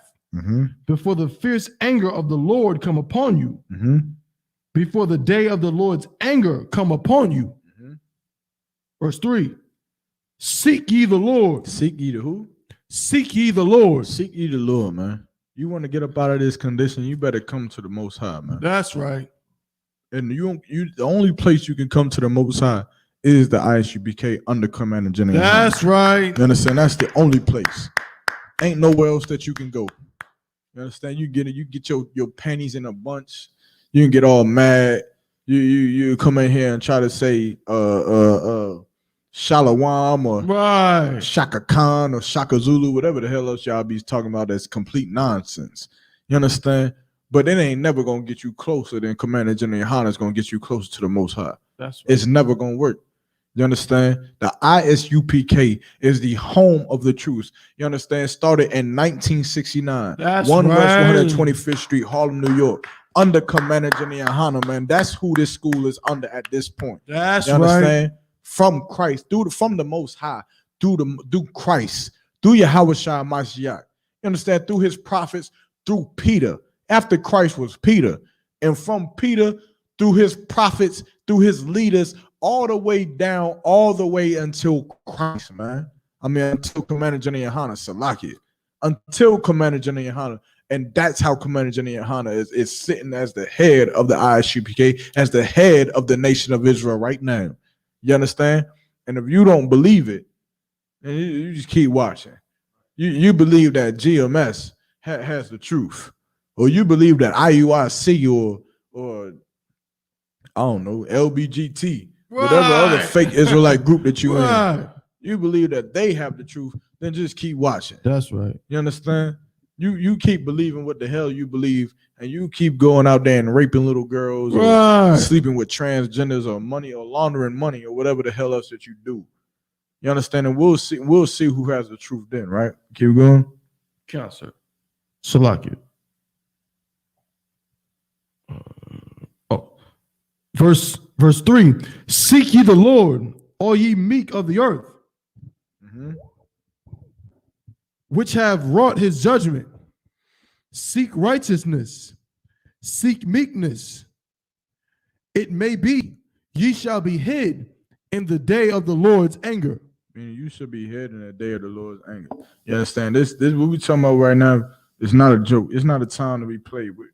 before the fierce anger of the Lord come upon you, before the day of the Lord's anger come upon you. Verse 3, seek ye the Lord. Seek ye the who? Seek ye the Lord. Seek ye the Lord, man. You want to get up out of this condition, you better come to the Most High, man. That's right. And the only place you can come to the Most High is the ISUPK under Commander General. That's right. You understand? That's the only place. Ain't nowhere else that you can go. You understand? You get your panties in a bunch. You can get all mad. You come in here and try to say Shalawam or right, Shaka Khan or Shaka Zulu, whatever the hell else y'all be talking about. That's complete nonsense. You understand? But it ain't never gonna get you closer than Commander General Yohana is gonna get you closer to the Most High. That's right. It's never gonna work. You understand? The ISUPK is the home of the truth. You understand? Started in 1969. That's 1 right. West 125th Street, Harlem, New York. Under Commander General Yohana, man. That's who this school is under at this point. That's you understand? Right. From Christ, from the Most High, through Christ, through Yahweh Shai Mashiach. You understand? Through his prophets, through Peter. After Christ was Peter. And from Peter, through his prophets, through his leaders, all the way down, all the way until Christ, man. I mean, until Commander General Yohana Salakia. until Commander General Yohana. And that's how Commander General Yohana is sitting as the head of the ISUPK, as the head of the nation of Israel right now. You understand? And if you don't believe it, then you just keep watching. You believe that GMS has the truth, or you believe that IUIC or I don't know, LBGT, whatever other fake Israelite group that you in, you believe that they have the truth, then just keep watching. That's right. You understand? You keep believing what the hell you believe, and you keep going out there and raping little girls or sleeping with transgenders or money or laundering money or whatever the hell else that you do. You understand? And we'll see who has the truth then, right? Keep going. Counselor. Salakia. Verse 3. Seek ye the Lord, all ye meek of the earth, which have wrought his judgment. Seek righteousness, seek meekness. It may be ye shall be hid in the day of the Lord's anger. Meaning you should be hid in the day of the Lord's anger. You understand? This what we talking about right now is not a joke. It's not a time to be played with.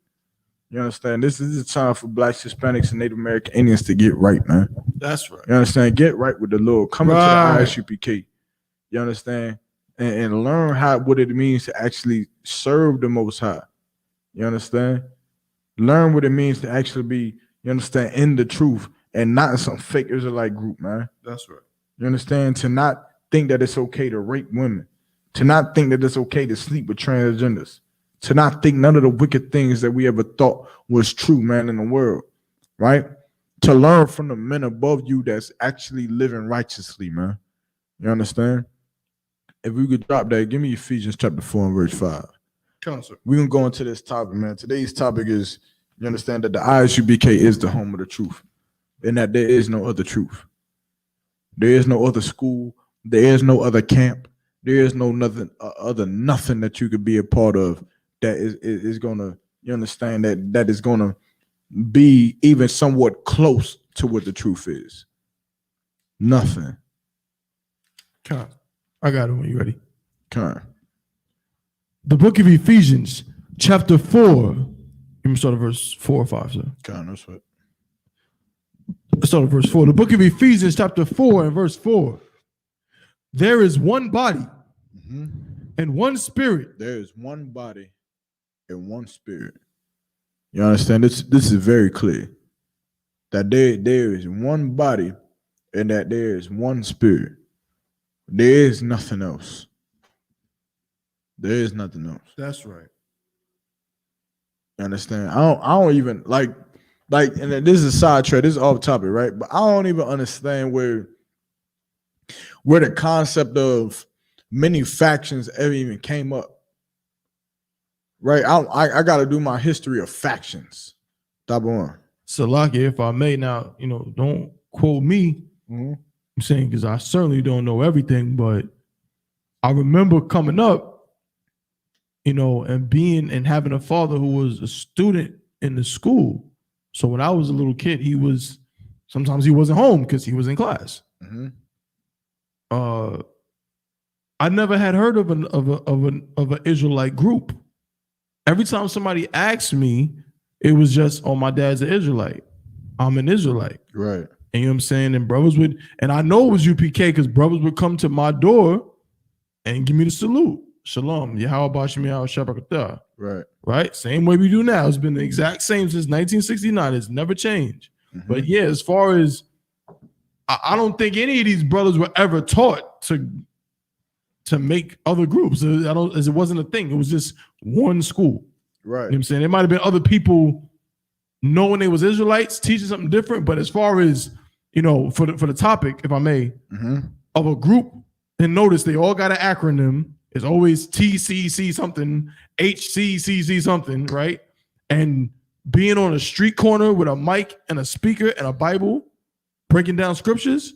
You understand? This is a time for Blacks, Hispanics, and Native American Indians to get right, man. That's right. You understand? Get right with the Lord. Come into the ISUPK. You understand? And learn what it means to actually serve the Most High. You understand? Learn what it means to actually be, you understand, in the truth and not in some fake Israelite group, man. That's right. You understand? To not think that it's okay to rape women. To not think that it's okay to sleep with transgenders. To not think none of the wicked things that we ever thought was true, man, in the world, right? To learn from the men above you that's actually living righteously, man. You understand? If we could drop that, give me Ephesians chapter 4 and verse 5. Counselor. We're going to go into this topic, man. Today's topic is, you understand, that the ISUBK is the home of the truth and that there is no other truth. There is no other school. There is no other camp. There is no nothing nothing that you could be a part of that is going to, you understand, that is going to be even somewhat close to what the truth is. Nothing. I got it when you're ready. Okay. The book of Ephesians, chapter 4. Let me start at verse 4 or 5, sir. Okay, that's what. Let's start at verse 4. The book of Ephesians, chapter 4 and verse 4. There is one body and one spirit. There is one body and one spirit. You understand? This is very clear. That there is one body and that there is one spirit. There is nothing else. There is nothing else. That's right. You understand? I don't even like, and this is a sidetrack. This is off topic, right? But I don't even understand where the concept of many factions ever even came up. Right? I got to do my history of factions. Top one. Salakia, if I may, now, don't quote me. I'm saying because I certainly don't know everything, but I remember coming up, and being and having a father who was a student in the school. So when I was a little kid, sometimes he wasn't home because he was in class. I never had heard of an Israelite group. Every time somebody asked me, it was just, "Oh, my dad's an Israelite. I'm an Israelite." Right. And you know what I'm saying? And brothers and I know it was UPK because brothers would come to my door and give me the salute. Shalom. Yahweh Shabbat. Right. Right? Same way we do now. It's been the exact same since 1969. It's never changed. But yeah, as far as I don't think any of these brothers were ever taught to make other groups. It wasn't a thing. It was just one school. Right. You know what I'm saying? There might have been other people knowing they was Israelites, teaching something different. But as far as, for the topic, if I may, of a group, and notice they all got an acronym. It's always TCC something, HCCC something, right? And being on a street corner with a mic and a speaker and a Bible, breaking down scriptures,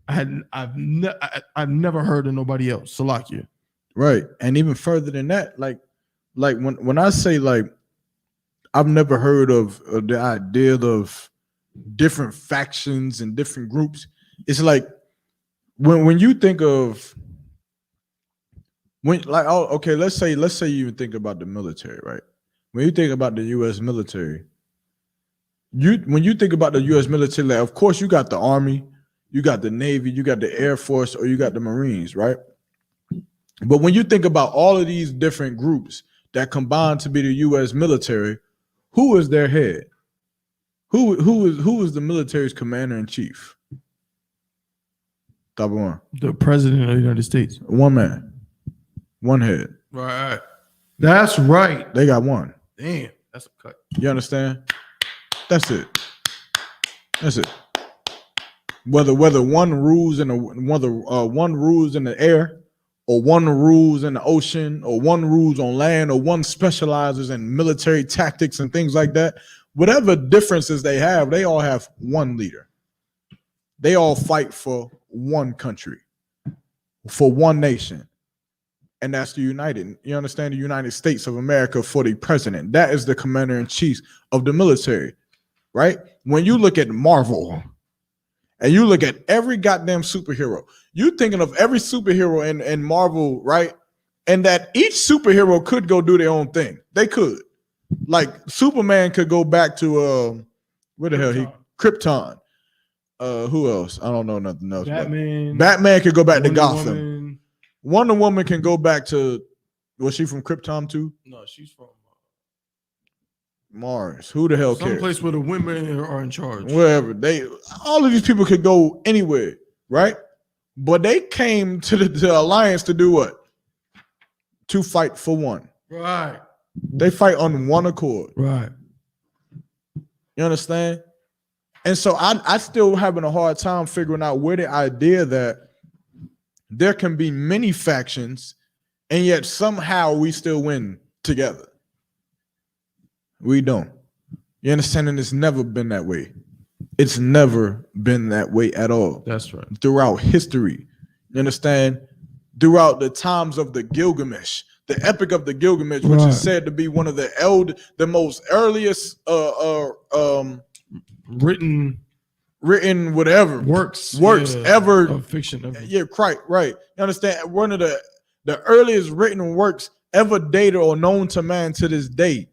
I've never heard of nobody else. Salakia. Right. And even further than that, like when I say I've never heard of the idea of different factions and different groups, it's like when you think of When like okay, let's say you think about the military, right? When you think about the U.S. military, when you think about the U.S. military, like, of course you got the Army, you got the Navy, you got the Air Force, or you got the Marines, right? But when you think about all of these different groups that combine to be the U.S. military, who is their head? Who is the military's commander in chief? Top one. The president of the United States. One man, one head. Right. That's right. They got one. Damn, that's a cut. You understand? That's it. That's it. Whether one rules in one rules in the air, or one rules in the ocean, or one rules on land, or one specializes in military tactics and things like that. Whatever differences they all have one leader. They all fight for one country, for one nation. And that's the United States of America for the president. That is the commander-in-chief of the military, right? When you look at Marvel and you look at every goddamn superhero, you thinking of every superhero in Marvel, right? And that each superhero could go do their own thing. They could. Like Superman could go back to where the hell Krypton. Who else? I don't know nothing else. Batman could go back to Gotham. Wonder Woman can go back to, was she from Krypton too? No, she's from Mars. Who the hell cares? Someplace where the women are in charge. Wherever. All of these people could go anywhere, right? But they came to the alliance to do what? To fight for one. Right. They fight on one accord. Right. You understand? And so I still having a hard time figuring out where the idea that there can be many factions and yet somehow we still win together. We don't. You understand? And it's never been that way. It's never been that way at all. That's right. Throughout history. You understand? Throughout the times of the Gilgamesh, the Epic of the Gilgamesh, which is said to be one of the most earliest written whatever works ever of fiction ever. Yeah, right. You understand? One of the earliest written works ever dated or known to man to this day.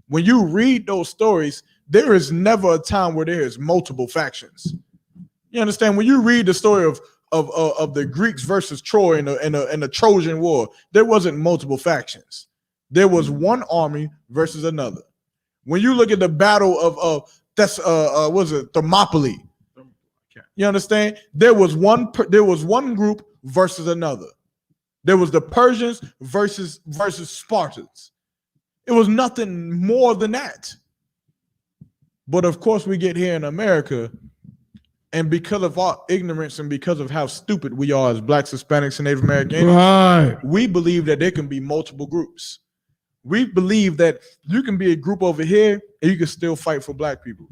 When you read those stories, there is never a time where there is multiple factions. You understand? When you read the story of the Greeks versus Troy in the Trojan War, there wasn't multiple factions. There was one army versus another. When you look at the battle of Thermopylae, you understand? There was one group versus another. There was the Persians versus Spartans. It was nothing more than that. But of course, we get here in America, and because of our ignorance and because of how stupid we are as Blacks, Hispanics, and Native Americans, we believe that there can be multiple groups. We believe that you can be a group over here and you can still fight for Black people.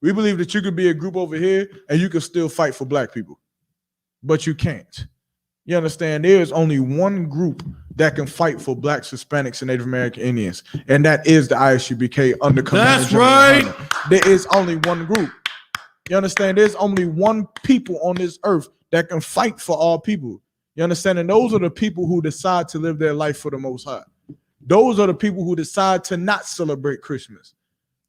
We believe that you could be a group over here and you can still fight for Black people. But you can't. You understand? There is only one group that can fight for Blacks, Hispanics, and Native American Indians, and that is the ISUBK under command. That's right. There is only one group. You understand? There's only one people on this earth that can fight for all people. You understand? And those are the people who decide to live their life for the Most High. Those are the people who decide to not celebrate Christmas,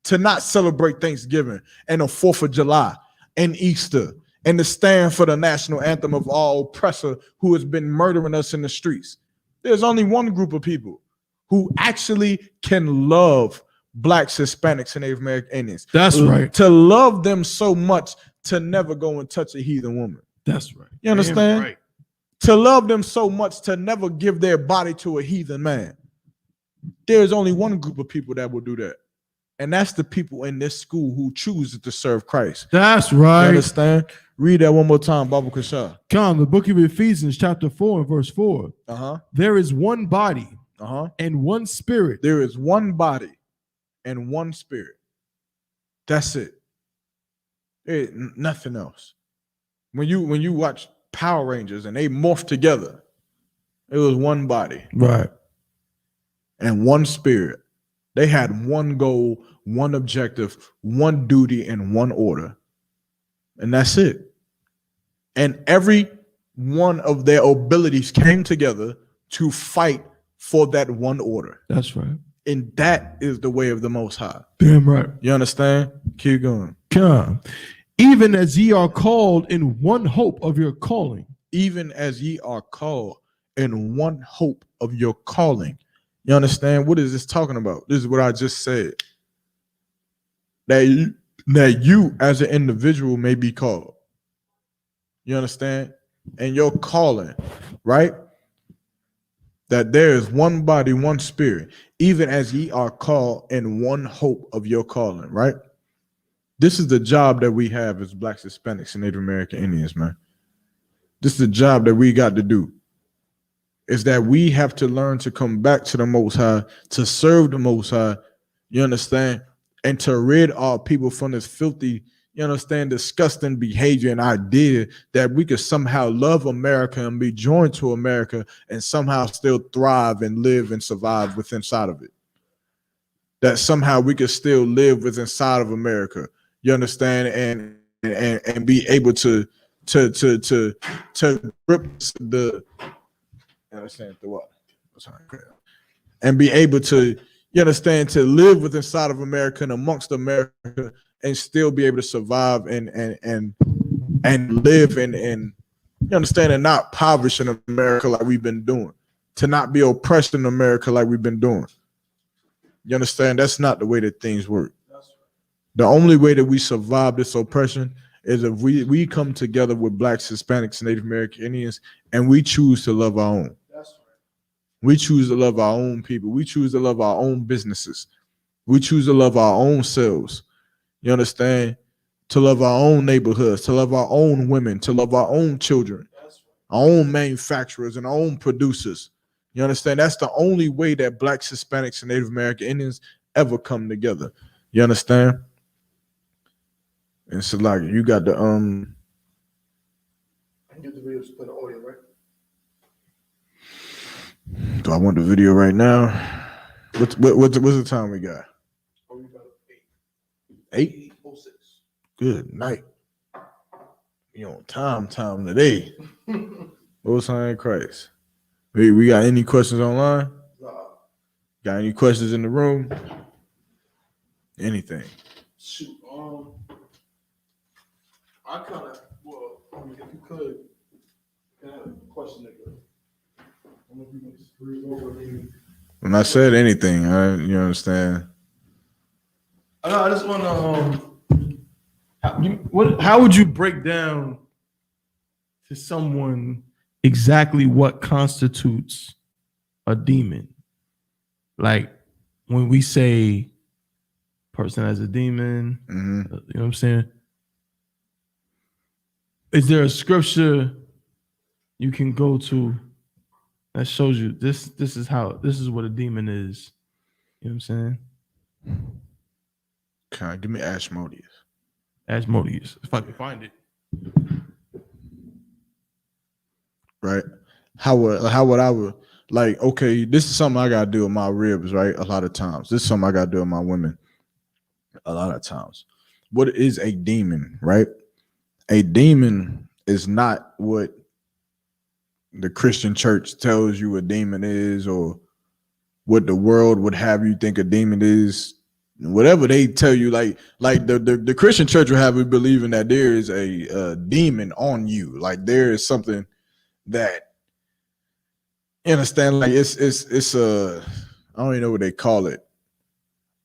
to not celebrate Thanksgiving and the 4th of July and Easter, and to stand for the national anthem of our oppressor who has been murdering us in the streets. There's only one group of people who actually can love Blacks, Hispanics, and Native American Indians. That's right. To love them so much to never go and touch a heathen woman. That's right. You understand? Right. To love them so much to never give their body to a heathen man. There's only one group of people that will do that. And that's the people in this school who choose to serve Christ. That's right. You understand? Read that one more time, Baba Kasha. Come, the book of Ephesians, chapter 4 and verse 4. There is one body and one spirit. There is one body and one spirit. That's it. Nothing else. When you watch Power Rangers and they morph together, it was one body. Right. And one spirit. They had one goal, one objective, one duty, and one order. And that's it. And every one of their abilities came together to fight for that one order. That's right. And that is the way of the Most High. Damn right. You understand? Keep going. Come. Even as ye are called in one hope of your calling. Even as ye are called in one hope of your calling. You understand? What is this talking about? This is what I just said. That you as an individual may be called. You understand? And your calling, right? That there is one body, one spirit, even as ye are called in one hope of your calling, right? This is the job that we have as Blacks, Hispanics, and Native American Indians, man. This is the job that we got to do. Is that we have to learn to come back to the Most High, to serve the Most High, you understand? And to rid our people from this filthy, you understand, disgusting behavior and idea that we could somehow love America and be joined to America and somehow still thrive and live and survive within inside of it. That somehow we could still live within inside of America, you understand, and be able to grip the understand the what? And be able to, you understand, to live within inside of America and amongst America and still be able to survive and live and you understand, and not impoverish in America like we've been doing, to not be oppressed in America like we've been doing. You understand? That's not the way that things work. The only way that we survive this oppression is if we come together with Blacks, Hispanics, and Native American Indians, and we choose to love our own. We choose to love our own people. We choose to love our own businesses. We choose to love our own selves. You understand? To love our own neighborhoods, to love our own women, to love our own children, our own manufacturers and our own producers. You understand? That's the only way that Blacks, Hispanics, and Native American Indians ever come together. You understand? And so, like, you got the I can get the videos to play the audio, right? Do I want the video right now? What's the time we got? Oh, we got 8? 8:06. Good night. You on time today. Most High in Christ. We got any questions online? Got any questions in the room? Anything? Shoot. I kind of, well, I mean, if you could, I have a question, nigga. I don't know if you can just read over maybe. When I said anything, you understand? I just want to, how would you break down to someone exactly what constitutes a demon? Like when we say person has a demon, you know what I'm saying? Is there a scripture you can go to that shows you this is what a demon is? You know what I'm saying? Kind of give me Ashmodeus. Asmodeus, if I can find it. Right? How would I like, okay, this is something I gotta do with my ribs, right? A lot of times. This is something I gotta do with my women a lot of times. What is a demon, right? A demon is not what the Christian church tells you a demon is, or what the world would have you think a demon is. Whatever they tell you, like the Christian church will have you believing that there is a demon on you, like there is something that, you understand, like it's I don't even know what they call it.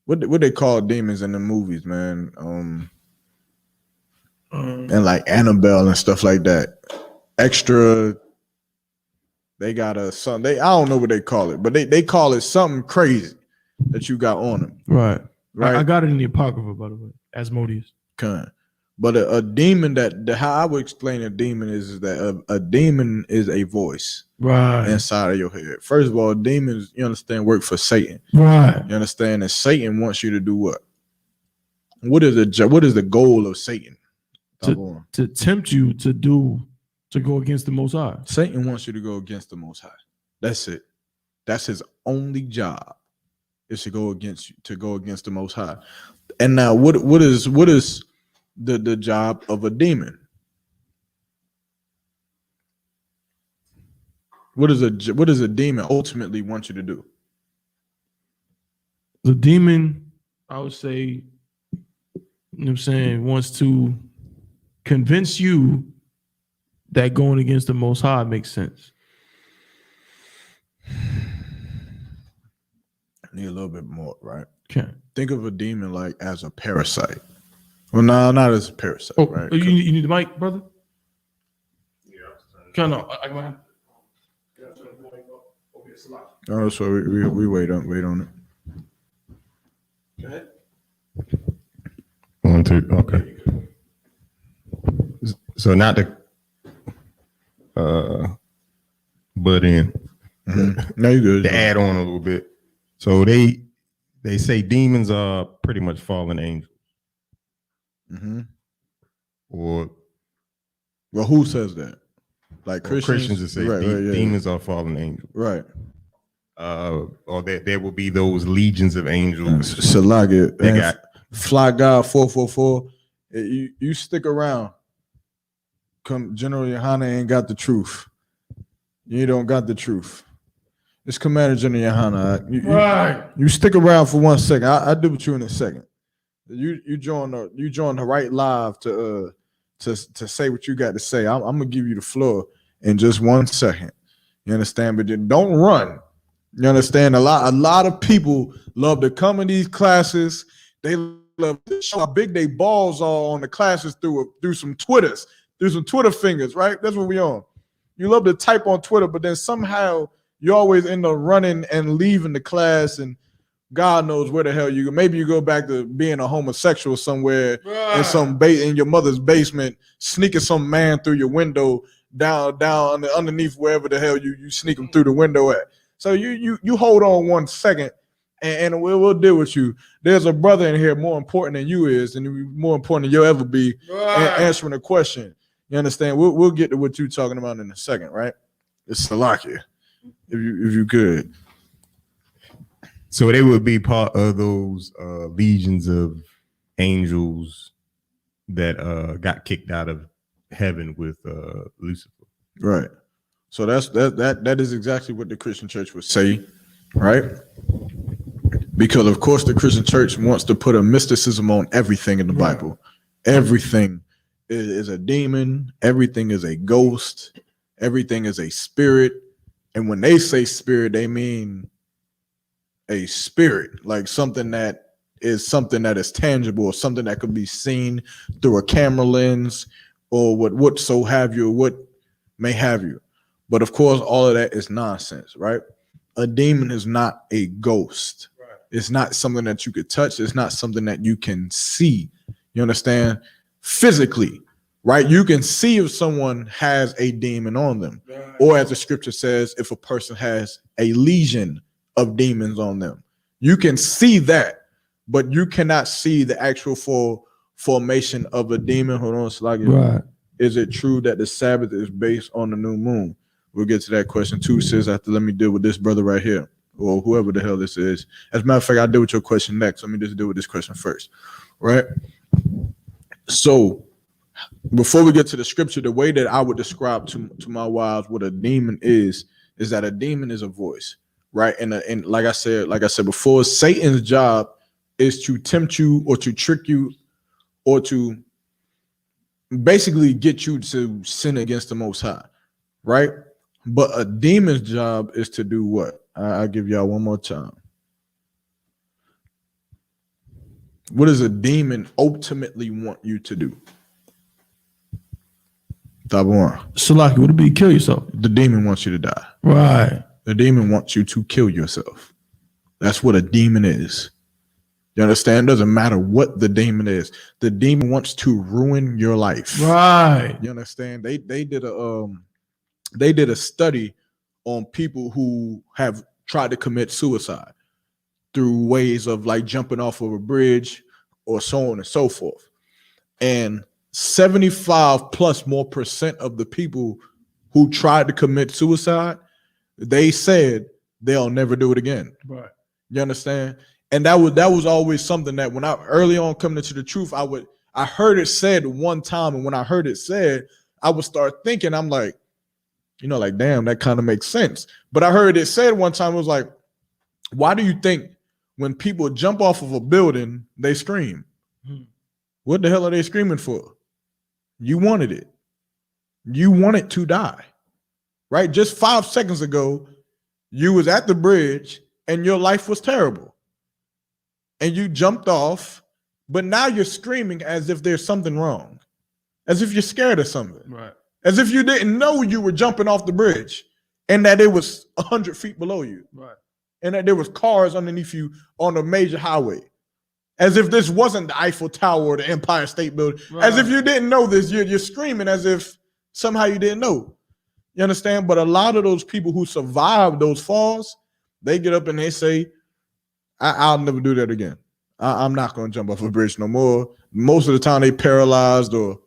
What they call demons in the movies, man. And like Annabelle and stuff like that. Extra, they got a something. I don't know what they call it, but they call it something crazy that you got on them. Right. Right. I got it in the Apocrypha, by the way. Asmodeus. But a demon, how I would explain a demon is that a demon is a voice inside of your head. First of all, demons, you understand, work for Satan. Right. You understand that Satan wants you to do what? What is the goal of Satan? To tempt you to go against the Most High. Satan wants you to go against the Most High. That's it. That's his only job, is to go against the Most High. And now, what is the job of a demon? What does a demon ultimately want you to do? The demon, I would say, you know what I'm saying, wants to convince you that going against the Most High makes sense. I need a little bit more, right? Okay. Think of a demon like as a parasite. Well, no, not as a parasite, Oh, right? you need the mic, brother? Yeah. Kind of. I can have. Oh, so we wait on it. Go ahead. 1, 2. Okay. So not to butt in. No, you good. To add on a little bit. So they say demons are pretty much fallen angels. Mm-hmm. Or Well, who says that? Like Christians that say demons are fallen angels. Right. Or that there will be those legions of angels. Salaga, They got Fly God 444. You stick around. Come, General Yohana ain't got the truth. You don't got the truth. It's Commander General Yohana. You stick around for 1 second. I'll do with you in a second. You join the right live to say what you got to say. I'm gonna give you the floor in just 1 second. You understand? But don't run. You understand? A lot of people love to come in these classes. They love to show how big they balls are on the classes through some Twitters, through some Twitter fingers, right? That's what we on. You love to type on Twitter, but then somehow you always end up running and leaving the class, and God knows where the hell you go. Maybe you go back to being a homosexual somewhere in your mother's basement, sneaking some man through your window down underneath wherever the hell you sneak them through the window at. So you hold on 1 second, and we'll deal with you. There's a brother in here more important than you is, and more important than you'll ever be answering a question. You understand? We'll get to what you're talking about in a second, right? It's Salakia, if you could. So they would be part of those legions of angels that got kicked out of heaven with Lucifer. Right. So that is exactly what the Christian church would say, right? Because of course the Christian church wants to put a mysticism on everything in the Bible. Everything is a demon, everything is a ghost, everything is a spirit. And when they say spirit, they mean a spirit, like something that is tangible, or something that could be seen through a camera lens, or what so have you, or what may have you. But of course, all of that is nonsense, right? A demon is not a ghost. Right. It's not something that you could touch. It's not something that you can see. You understand? Physically, right? You can see if someone has a demon on them, or as the scripture says, if a person has a legion of demons on them. You can see that, but you cannot see the actual formation of a demon. Hold on, Sluggy. Right. Is it true that the Sabbath is based on the new moon? We'll get to that question too, sis. After let me deal with this brother right here, or whoever the hell this is. As a matter of fact, I'll deal with your question next. Let me just deal with this question first, right? So before we get to the scripture, the way that I would describe to my wives what a demon is that a demon is a voice. Right. And like I said before, Satan's job is to tempt you or to trick you or to basically get you to sin against the Most High. Right. But a demon's job is to do what? I'll give y'all one more time. What does a demon ultimately want you to do? Salaki, would it be kill yourself? The demon wants you to die. Right. The demon wants you to kill yourself. That's what a demon is. You understand? It doesn't matter what the demon is. The demon wants to ruin your life. Right. You understand? They did a study on people who have tried to commit suicide through ways of like jumping off of a bridge or so on and so forth. And 75+% of the people who tried to commit suicide, they said they'll never do it again. Right. You understand? And that was always something that when I early on coming into the truth, I heard it said one time, and when I heard it said, I would start thinking, I'm like, like, damn, that kind of makes sense. But I heard it said one time, it was like, why do you think when people jump off of a building, they scream? What the hell are they screaming for? You wanted it. You wanted to die, right? Just 5 seconds ago, you was at the bridge and your life was terrible. And you jumped off, but now you're screaming as if there's something wrong, as if you're scared of something. Right. As if you didn't know you were jumping off the bridge and that it was 100 feet below you. Right. And that there was cars underneath you on a major highway. As if this wasn't the Eiffel Tower or the Empire State Building. Right. As if you didn't know this. You're screaming as if somehow you didn't know. You understand? But a lot of those people who survived those falls, they get up and they say, I'll never do that again. I'm not going to jump off a bridge no more. Most of the time they paralyzed or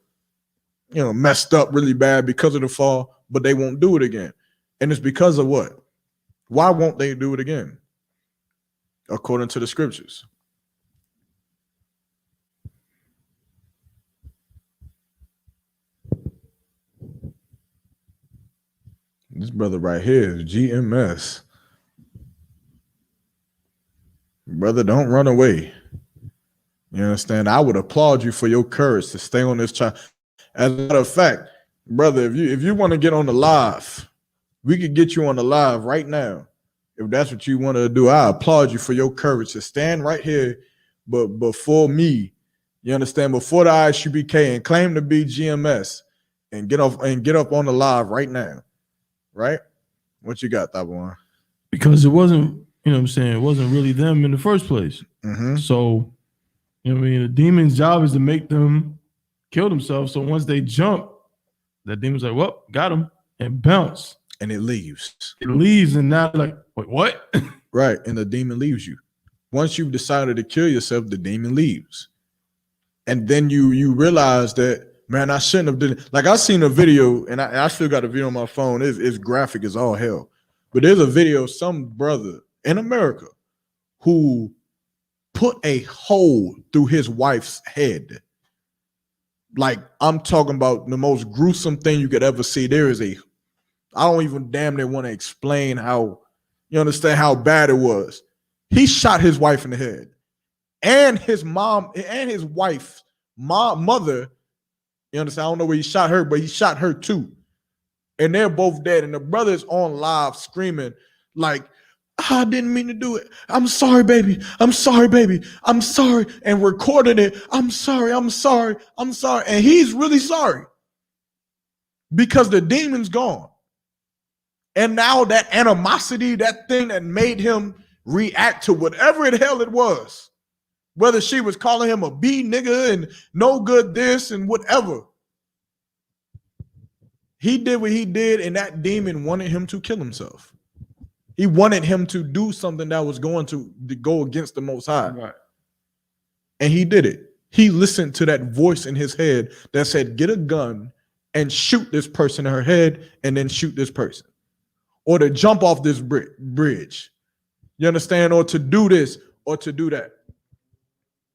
messed up really bad because of the fall, but they won't do it again. And it's because of what? Why won't they do it again? According to the scriptures. This brother right here is GMS. Brother, don't run away. You understand? I would applaud you for your courage to stay on this child. As a matter of fact, brother, if you want to get on the live, we could get you on the live right now. If that's what you want to do, I applaud you for your courage to stand right here, but before me, you understand, before the ISUPK and claim to be GMS and get up on the live right now. Right? What you got, Tabawan? Because it wasn't, it wasn't really them in the first place. Mm-hmm. So, the demon's job is to make them kill themselves. So once they jump, the demon's like, well, got him, and bounce. And it leaves. It leaves, and now like, wait, what? Right, and the demon leaves you. Once you've decided to kill yourself, the demon leaves. And then you realize that, man, I shouldn't have done it. Like, I seen a video, and I still got a video on my phone. It's graphic as all hell. But there's a video of some brother in America who put a hole through his wife's head. Like, I'm talking about the most gruesome thing you could ever see. I don't even damn near want to explain how, you understand how bad it was. He shot his wife in the head. And his mom and his wife's mother, you understand? I don't know where he shot her, but he shot her too. And they're both dead. And the brother's on live screaming like, I didn't mean to do it. I'm sorry, baby. I'm sorry, baby. I'm sorry. And recording it. I'm sorry. I'm sorry. I'm sorry. And he's really sorry because the demon's gone. And now that animosity, that thing that made him react to whatever the hell it was, whether she was calling him a B nigga and no good this and whatever, he did what he did, and that demon wanted him to kill himself. He wanted him to do something that was going to go against the Most High. Right. And he did it. He listened to that voice in his head that said, get a gun and shoot this person in her head and then shoot this person. Or to jump off this bridge. You understand? Or to do this or to do that.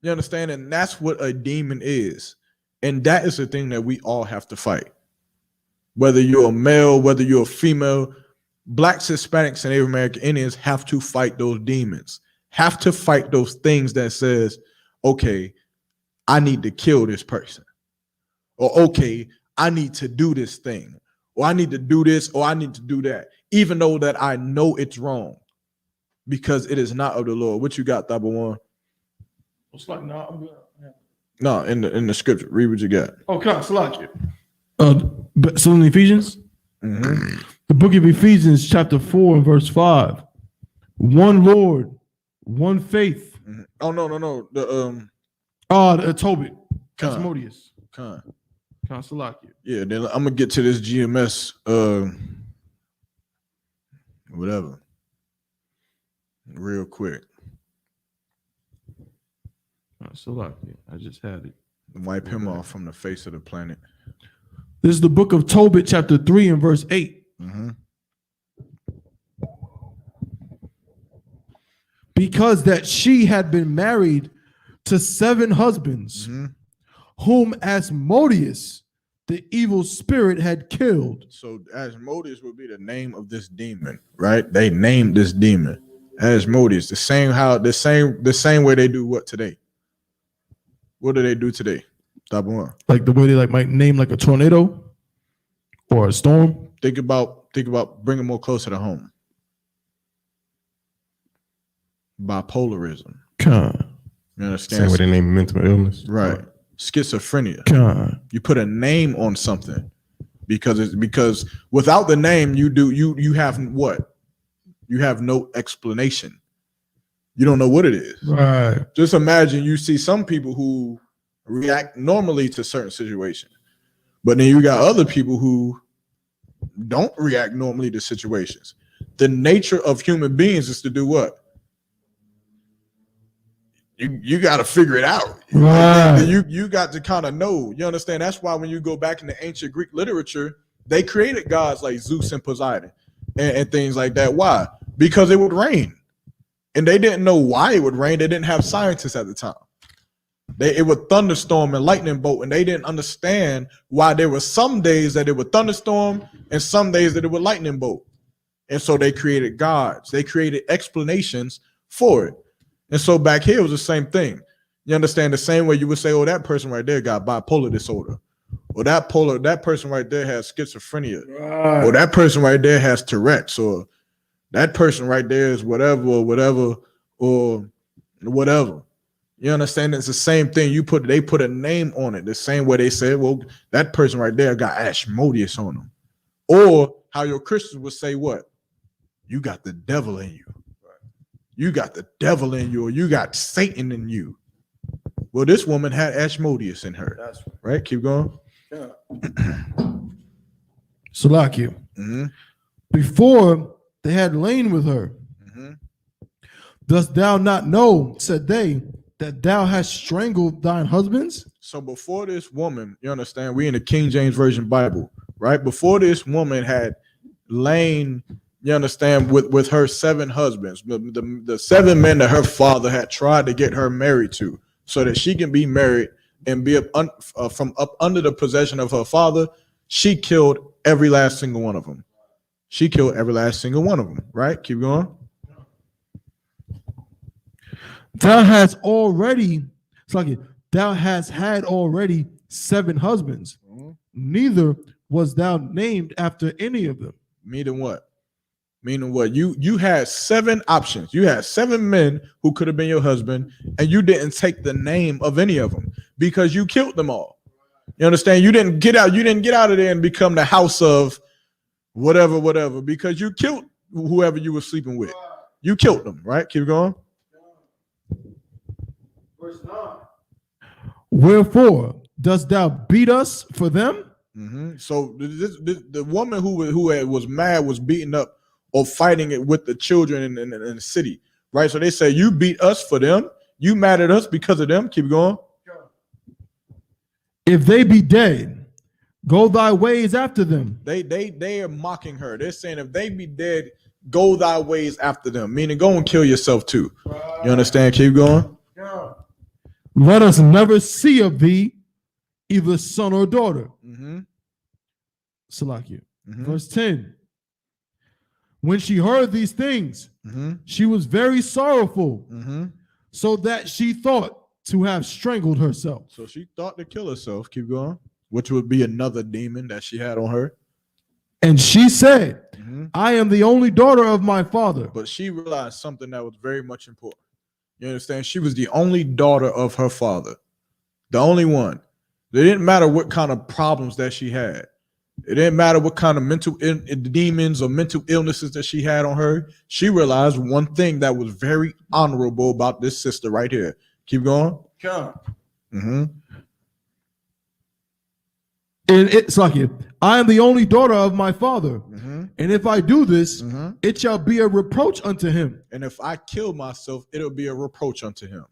You understand? And that's what a demon is. And that is the thing that we all have to fight. Whether you're a male, whether you're a female, Blacks, Hispanics, and Native American Indians have to fight those demons, have to fight those things that says, okay, I need to kill this person. Or, okay, I need to do this thing. Or I need to do this, or I need to do that. Even though that I know it's wrong. Because it is not of the Lord. What you got, Tabawan? It's like, no, I'm good. No, in the scripture. Read what you got. Okay, Salakia. So in Ephesians? Mm-hmm. The book of Ephesians, chapter 4 and verse 5. One Lord, one faith. Mm-hmm. Oh, no. The Tobit. Asmodeus. Salakia. Yeah, then I'm gonna get to this GMS whatever. Real quick. Salakia. I just had it. Wipe him off from the face of the planet. This is the book of Tobit, chapter 3 and verse 8. Mm-hmm. Because that she had been married to 7 husbands, Mm-hmm. whom Asmodeus the evil spirit had killed. So Asmodeus would be the name of this demon, right? They named this demon Asmodeus. The same way they do what today? What do they do today? Top one. Like the way they might name like a tornado or a storm. Think about bringing more closer to home. Bipolarism. Con. You understand? Same way they name mental illness. Right. Schizophrenia. Con. You put a name on something because without the name, you have what? You have no explanation. You don't know what it is. Right. Just imagine you see some people who react normally to certain situations, but then you got other people who don't react normally to situations. The nature of human beings is to do what? You got to figure it out. Right. You got to kind of know. You understand? That's why when you go back in the ancient Greek literature, they created gods like Zeus and Poseidon and things like that. Why? Because it would rain. And they didn't know why it would rain. They didn't have scientists at the time. It would thunderstorm and lightning bolt, and they didn't understand why there were some days that it would thunderstorm and some days that it would lightning bolt. And so they created gods. They created explanations for it. And so back here it was the same thing. You understand? The same way you would say, oh, that person right there got bipolar disorder. Or that person right there has schizophrenia. Right. Or that person right there has Tourette's. Or that person right there is whatever or whatever or whatever. You understand? It's the same thing. They put a name on it. The same way they said, well, that person right there got Asmodeus on them. Or how your Christians would say what? You got the devil in you. You got the devil in you, or you got Satan in you. Well, this woman had Asmodeus in her. That's right. Keep going. Yeah. Salakia. Mm-hmm. Before they had lain with her, dost thou not know, said they, that thou hast strangled thine husbands? So before this woman, you understand, we in the King James Version Bible, right? Before this woman had lain, you understand, with her 7 husbands, the 7 men that her father had tried to get her married to, so that she can be married and be from up under the possession of her father. She killed every last single one of them. She killed every last single one of them. Right? Keep going. Thou hast had already 7 husbands. Neither was thou named after any of them. Meaning what? Meaning what? You had 7 options. You had 7 men who could have been your husband, and you didn't take the name of any of them because you killed them all. You understand? You didn't get out. You didn't get out of there and become the house of whatever, because you killed whoever you were sleeping with. You killed them, right? Keep going. Verse 9. Wherefore dost thou beat us for them? So the woman who was mad was beating up or fighting it with the children in the city, right? So they say, you beat us for them. You mad at us because of them. Keep going. If they be dead, go thy ways after them. They are mocking her. They're saying, if they be dead, go thy ways after them. Meaning, go and kill yourself too. You understand? Keep going. Let us never see of thee either son or daughter. Salakia. Verse 10. When she heard these things, she was very sorrowful, so that she thought to have strangled herself. So she thought to kill herself. Keep going. Which would be another demon that she had on her. And she said, I am the only daughter of my father. But she realized something that was very much important. You understand? She was the only daughter of her father. The only one. It didn't matter what kind of problems that she had. It didn't matter what kind of mental demons or mental illnesses that she had on her. She realized one thing that was very honorable about this sister right here. Keep going. And it's like I am the only daughter of my father. And if I do this, it shall be a reproach unto him. And if I kill myself, it'll be a reproach unto him.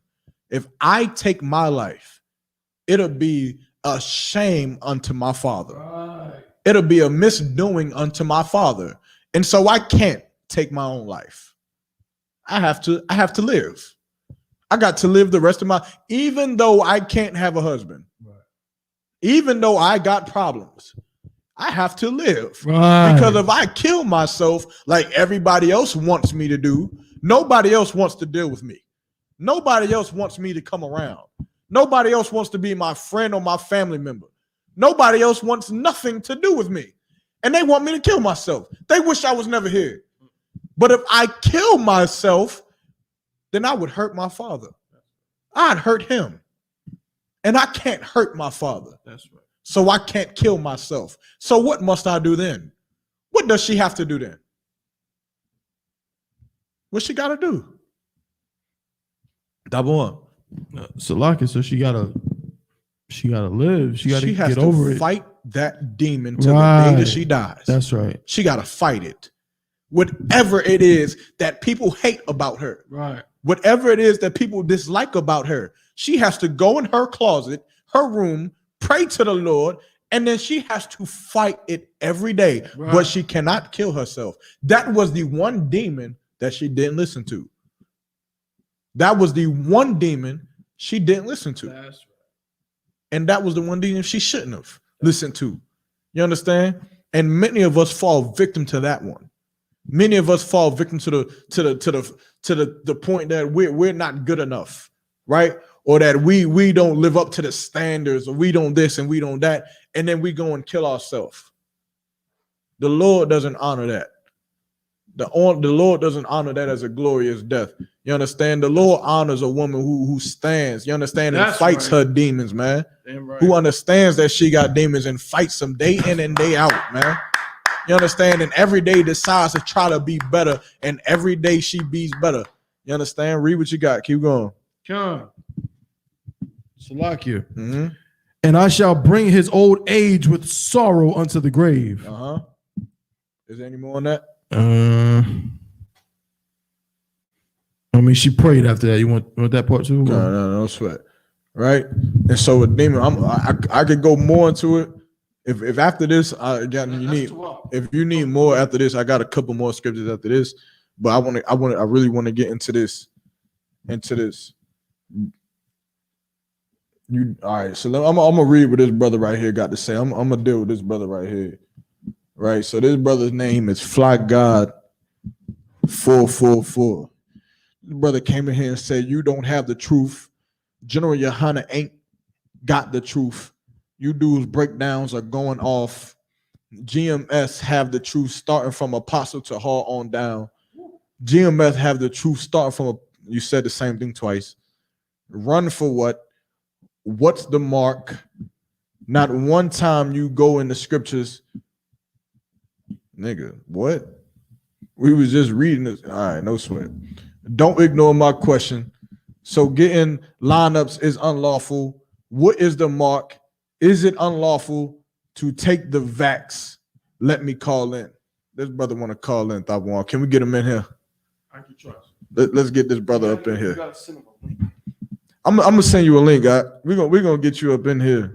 If I take my life, it'll be a shame unto my father. It'll be a misdoing unto my father. And so I can't take my own life. I have to live. I got to live the rest of my, even though I can't have a husband. Even though I got problems, I have to live. Right. Because if I kill myself like everybody else wants me to do, nobody else wants to deal with me. Nobody else wants me to come around. Nobody else wants to be my friend or my family member. Nobody else wants nothing to do with me. And they want me to kill myself. They wish I was never here. But if I kill myself, then I would hurt my father. I'd hurt him. And I can't hurt my father. That's right. So I can't kill myself. So what must I do then? What does she have to do then? What she got to do? Double one. Salaki, so she gotta live. She gotta has get to over it. Fight that demon till the day that she dies. That's right. She got to fight it. Whatever it is that people hate about her. Right. Whatever it is that people dislike about her, she has to go in her closet, her room, pray to the Lord, and then she has to fight it every day. Right. But she cannot kill herself. That was the one demon that she didn't listen to. That was the one demon she didn't listen to. That's right. And that was the one demon she shouldn't have listened to. You understand? And many of us fall victim to that one. Many of us fall victim to the point that we're not good enough, right? Or that we don't live up to the standards, or we don't this and we don't that, and then we go and kill ourselves. The Lord doesn't honor that. The Lord doesn't honor that as a glorious death. You understand? The Lord honors a woman who stands, you understand, and fights her demons, man. Right. Who understands that she got demons and fights them day in and day out, man. You understand? And every day decides to try to be better, and every day she beats better. You understand? Read what you got. Keep going. Come. Salakia. Mm-hmm. And I shall bring his old age with sorrow unto the grave. Is there any more on that? I mean, she prayed after that. You want that part too? No sweat. Right? And so with demon, I could go more into it. If after this, if you need more after this, I got a couple more scriptures after this. But I really want to get into this. All right, so I'm gonna read what this brother right here got to say. I'm gonna deal with this brother right here. Right, so this brother's name is Fly God 444. The brother came in here and said, "You don't have the truth. General Yohana ain't got the truth. You dudes breakdowns are going off. GMS have the truth starting from Apostle to Hall on down. GMS have the truth starting from you said the same thing twice. Run for what? What's the mark? Not one time you go in the scriptures." Nigga, what? We was just reading this. All right, no sweat. Don't ignore my question. So getting lineups is unlawful. What is the mark? Is it unlawful to take the vax? Let me call in. This brother want to call in, Thought. Can we get him in here? I can trust. Let's get this brother up in here. I'm gonna send you a link, guy. We're gonna get you up in here.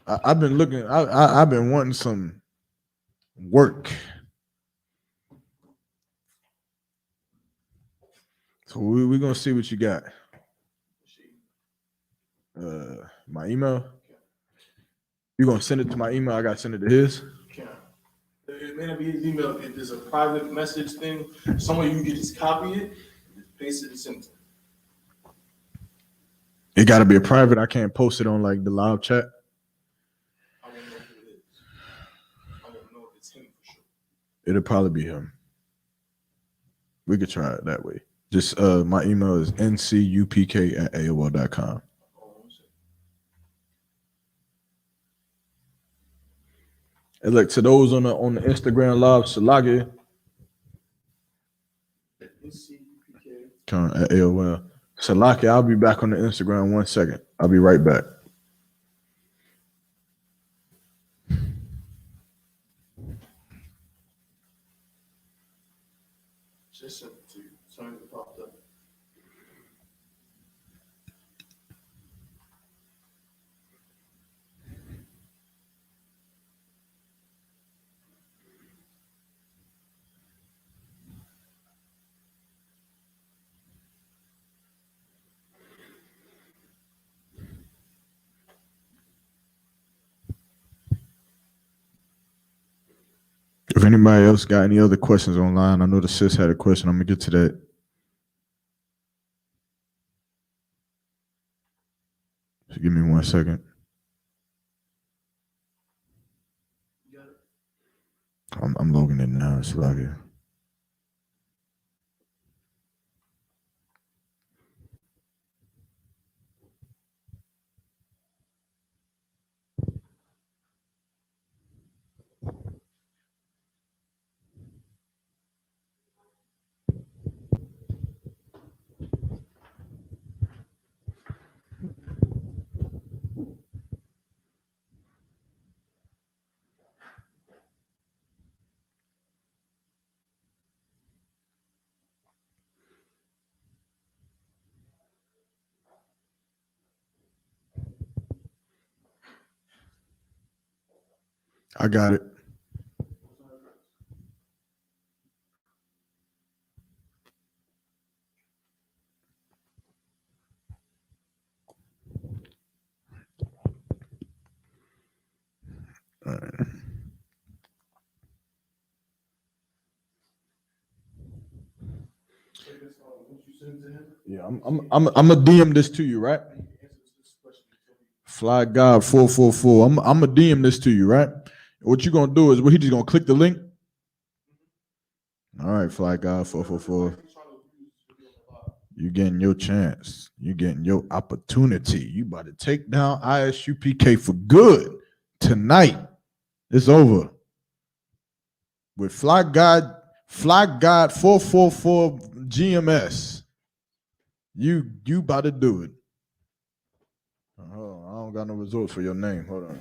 I've been looking. I've been wanting some work. So we're gonna see what you got. My email. You gonna send it to my email? I gotta send it to his. It may not be his email. If there's a private message thing, somewhere you can just copy it, paste it, and send it. It gotta be a private. I can't post it on like the live chat. I won't know who it is. I won't know if it's him for sure. It'll probably be him. We could try it that way. Just my email is ncupk@aol.com. And look, to those on the Instagram live, Salagi at AOL. Salaki, I'll be back on the Instagram 1 second. I'll be right back. Just sent it to you. Something popped up. If anybody else got any other questions online, I know the sis had a question. I'm gonna get to that. So give me 1 second. I'm logging in now. It's like it. I got it. All right. Yeah, I'm gonna DM this to you, right? Fly God 444. I'm gonna DM this to you, right? What you gonna do is he just gonna click the link. All right, Fly God 444. You getting your chance. You getting your opportunity. You about to take down ISUPK for good tonight. It's over. With Fly God 444 GMS. You about to do it. Hold on, I don't got no results for your name. Hold on.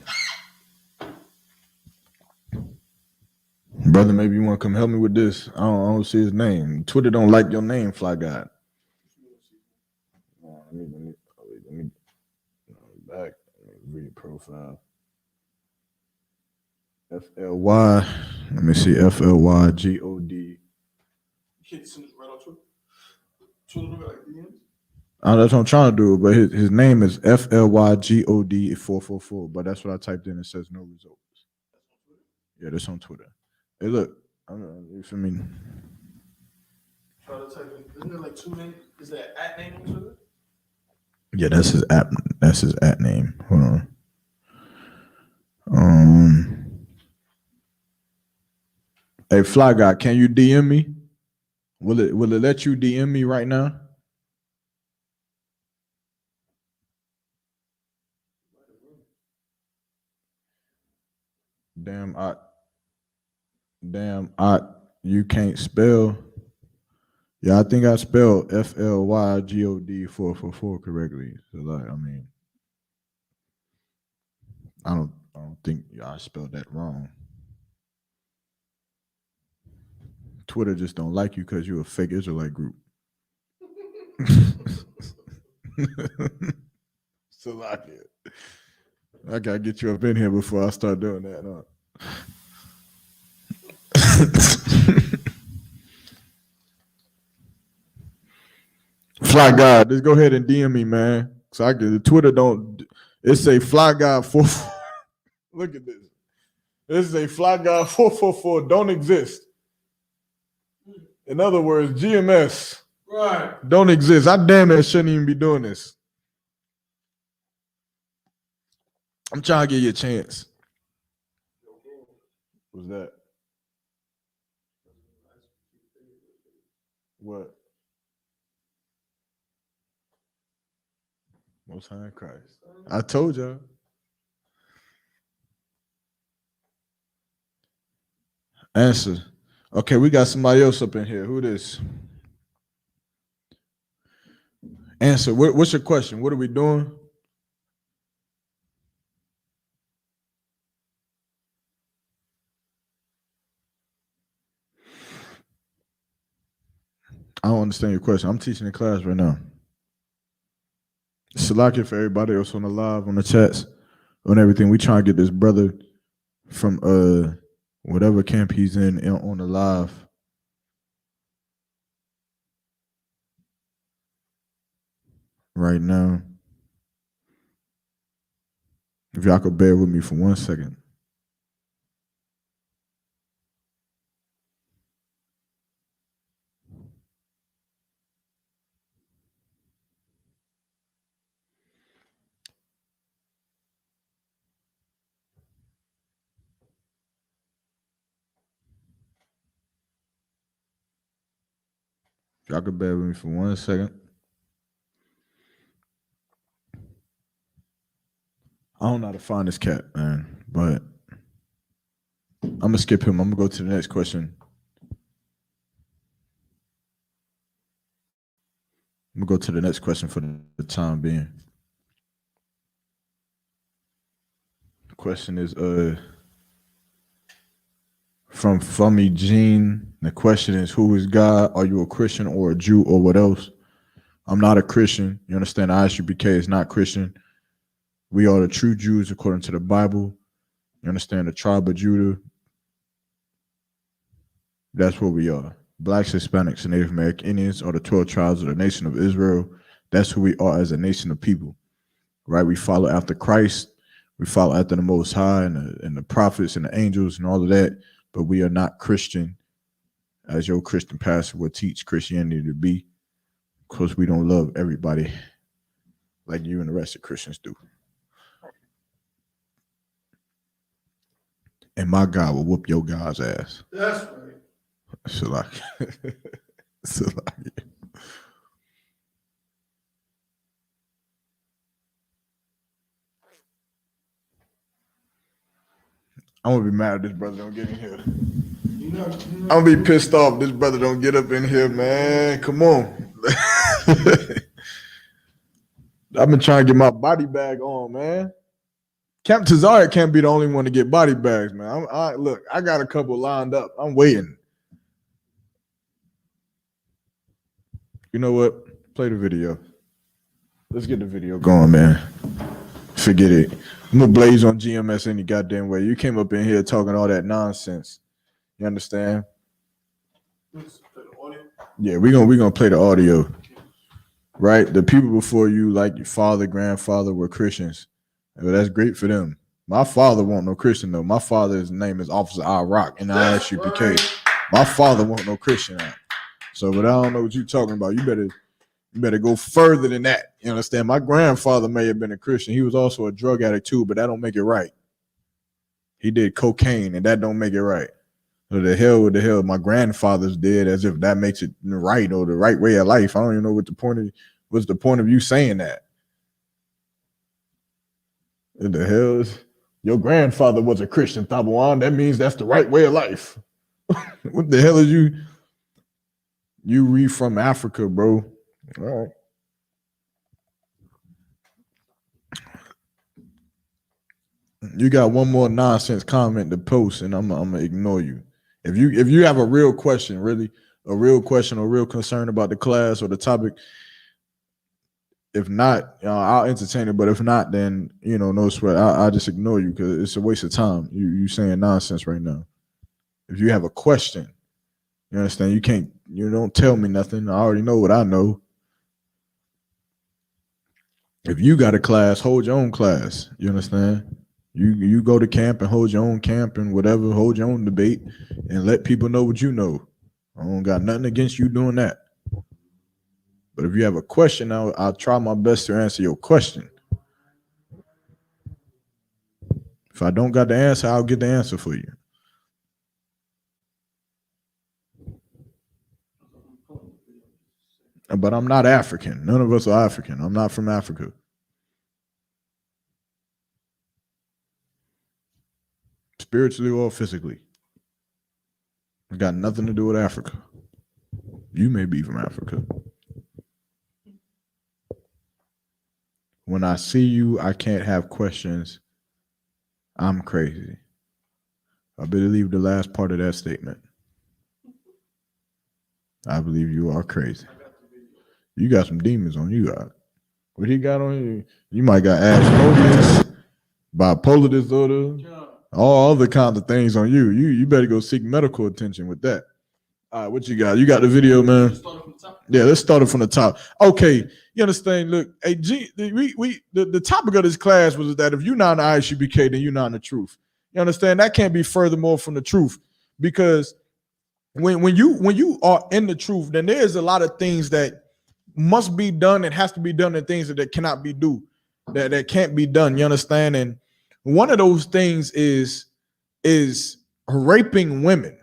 Brother, maybe you want to come help me with this. I don't see his name. Twitter don't like your name, Fly God. Let me back. Let me read profile. FLY. Let me see. FLYGOD. That's what I'm trying to do, but his name is FLYGOD 444. But that's what I typed in. It says no results. Yeah, that's on Twitter. Hey, look, you feel me? Try to type in. Isn't there like 2 names? Is that at name on Twitter? Yeah, that's his app. That's his at name. Hold on. Hey, Fly Guy, can you DM me? Will it let you DM me right now? Damn, you can't spell. Yeah, I think I spelled FLYGOD 444 correctly. So like, I mean, I don't think I spelled that wrong. Twitter just don't like you because you're a fake Israelite group. So like it. I gotta get you up in here before I start doing that. Fly God, just go ahead and DM me, man. So I can. Twitter don't. It say Fly God 4. Look at this. It say Fly God 444 don't exist. In other words, GMS don't exist. I damn near shouldn't even be doing this. I'm trying to give you a chance. What's that? What? Most High in Christ. I told y'all. Answer. Okay, we got somebody else up in here. Who this? Answer. What's your question? What are we doing? I don't understand your question. I'm teaching in class right now. Salakia for everybody else on the live, on the chats, on everything. We trying to get this brother from whatever camp he's in on the live. Right now. If y'all could bear with me for 1 second. Y'all could bear with me for 1 second. I don't know how to find this cat, man, but I'm gonna skip him. I'm gonna go to the next question. I'm gonna go to the next question for the time being. The question is from Fummy Jean. The question is, who is God? Are you a Christian or a Jew or what else? I'm not a Christian. You understand? Isupk is not Christian. We are the true Jews according to the Bible. You understand? The tribe of Judah. That's what we are. Blacks, Hispanics, and Native American Indians are the 12 tribes of the nation of Israel. That's who we are as a nation of people, right? We follow after Christ. We follow after the Most High and the prophets and the angels and all of that, but we are not Christian as your Christian pastor would teach Christianity to be, because we don't love everybody like you and the rest of Christians do. And my God will whoop your God's ass. That's right. So like, I'm gonna be mad if this brother don't get in here. I'm gonna be pissed off if this brother don't get up in here, man. Come on. I've been trying to get my body bag on, man. Camp Tazariak can't be the only one to get body bags, man. Look, I got a couple lined up. I'm waiting. You know what? Play the video. Let's get the video going, man. Forget it. I'm gonna blaze on GMS any goddamn way. You came up in here talking all that nonsense. You understand? Yeah, we're gonna play the audio. Right? The people before you, like your father, grandfather, were Christians. Well, that's great for them. My father wasn't no Christian though. My father's name is Officer I Rock in the ISUPK. My father wasn't no Christian. So, but I don't know what you're talking about. You better go further than that. You understand? My grandfather may have been a Christian. He was also a drug addict too, but that don't make it right. He did cocaine, and that don't make it right. So the hell my grandfathers did, as if that makes it right or the right way of life. I don't even know what's the point of you saying that. What the hell is your grandfather was a Christian, Tabawan? That means that's the right way of life. What the hell is you? You read from Africa, bro. All right. You got one more nonsense comment to post, and I'm gonna ignore you. If you have a real question, really a real question or real concern about the class or the topic, if not, I'll entertain it. But if not, then no sweat. I'll just ignore you because it's a waste of time. You saying nonsense right now. If you have a question, you understand. You don't tell me nothing. I already know what I know. If you got a class, hold your own class. You understand? You go to camp and hold your own camp and whatever, hold your own debate and let people know what you know. I don't got nothing against you doing that. But if you have a question, I'll try my best to answer your question. If I don't got the answer, I'll get the answer for you. But I'm not African. None of us are African. I'm not from Africa. Spiritually or physically. It got nothing to do with Africa. You may be from Africa. When I see you, I can't have questions. I'm crazy. I believe the last part of that statement. I believe you are crazy. You got some demons on you. What he got on you? You might got Asmodeus, bipolar disorder, all other kinds of things on you. You better go seek medical attention with that. All right, what you got? You got the video, man? Yeah, let's start it from the top. Okay, you understand? Look, hey, the topic of this class was that if you're not in the ISUPK, then you're not in the truth. You understand? That can't be furthermore from the truth, because when you are in the truth, then there's a lot of things that must be done and has to be done, and things that cannot be that can't be done. You understand? And one of those things is raping women.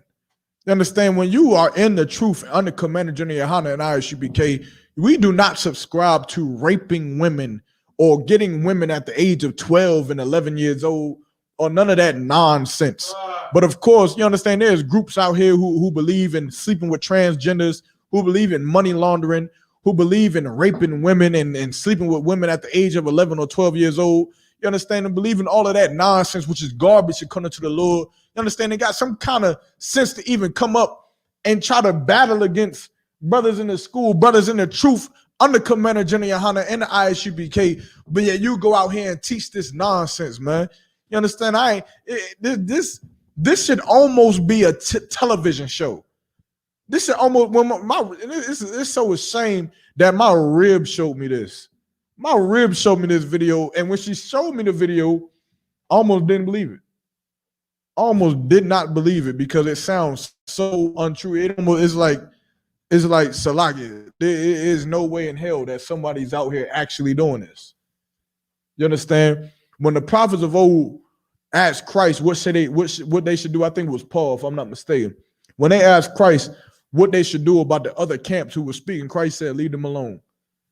You understand? When you are in the truth under Commander General Yohana and ISUPK, we do not subscribe to raping women or getting women at the age of 12 and 11 years old or none of that nonsense. But of course, you understand there's groups out here who believe in sleeping with transgenders, who believe in money laundering, who believe in raping women and sleeping with women at the age of 11 or 12 years old. You understand? And believe in all of that nonsense, which is garbage according to the Lord. You understand? They got some kind of sense to even come up and try to battle against brothers in the school, brothers in the truth under Commander General Yohana and the ISUPK. But yet you go out here and teach this nonsense, man. You understand? This should almost be a television show. This should almost it's so ashamed that my rib showed me this. My rib showed me this video, and when she showed me the video, I almost didn't believe it. Almost did not believe it because it sounds so untrue. It's like Salaki. There is no way in hell that somebody's out here actually doing this. You understand? When the prophets of old asked Christ what they should do, I think it was Paul, if I'm not mistaken. When they asked Christ what they should do about the other camps who were speaking, Christ said, leave them alone.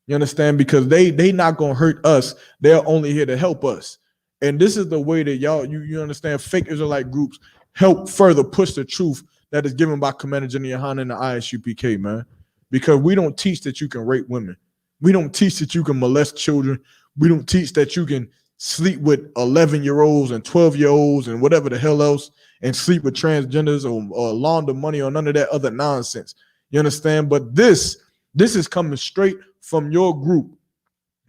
You understand? Because they not gonna hurt us. They're only here to help us. And this is the way that y'all, you understand, fake Israelite groups help further push the truth that is given by Commander General Yohana and the ISUPK, man. Because we don't teach that you can rape women. We don't teach that you can molest children. We don't teach that you can sleep with 11-year-olds and 12-year-olds and whatever the hell else, and sleep with transgenders or launder money or none of that other nonsense. You understand? But this is coming straight from your group.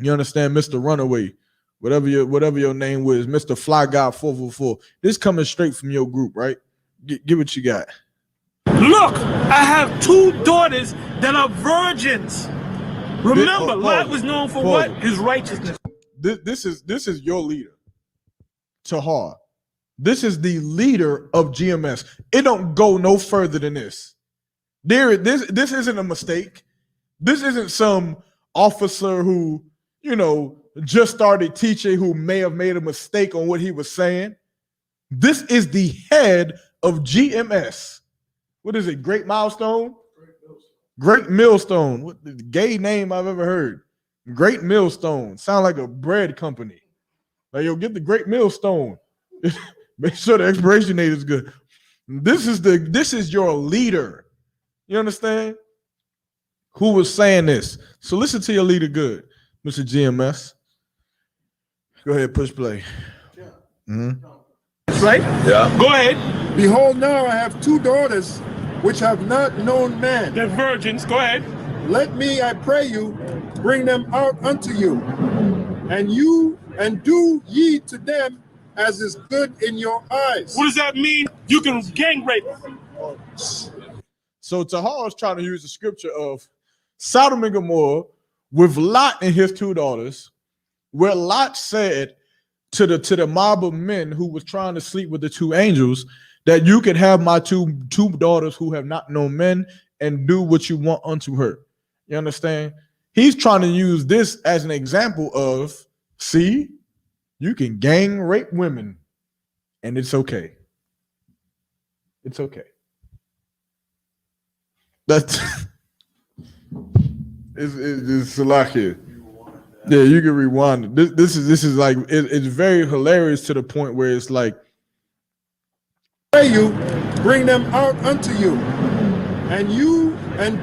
You understand, Mr. Runaway, whatever your name was, Mr. Fly Guy 444. This coming straight from your group, right? Get what you got. Look, I have 2 daughters that are virgins. Remember, Lot was known for what? His righteousness. This is your leader, Tahar. This is the leader of GMS. It don't go no further than this. This isn't a mistake. This isn't some officer who, just started teaching who may have made a mistake on what he was saying. This is the head of GMS. What is it? Great Milestone? Great Millstone. What the gay name I've ever heard. Great Millstone. Sound like a bread company. Like, yo, get the Great Millstone. Make sure the expiration date is good. This is your leader. You understand? Who was saying this? So listen to your leader good, Mr. GMS. Go ahead, push play. Yeah. Mm-hmm. Right? Yeah. Go ahead. Behold, now I have 2 daughters which have not known man. They're virgins. Go ahead. Let me, I pray you, bring them out unto you, and do ye to them as is good in your eyes. What does that mean? You can gang rape. So Tahar is trying to use the scripture of Sodom and Gomorrah with Lot and his 2 daughters, where Lot said to the mob of men who was trying to sleep with the 2 angels that you can have my two daughters who have not known men and do what you want unto her. You understand? He's trying to use this as an example of, see, you can gang rape women and it's okay. It's okay. That's it's Salakia. Yeah, you can rewind it. This is like it's very hilarious to the point where it's like, pray you, bring them out unto you, and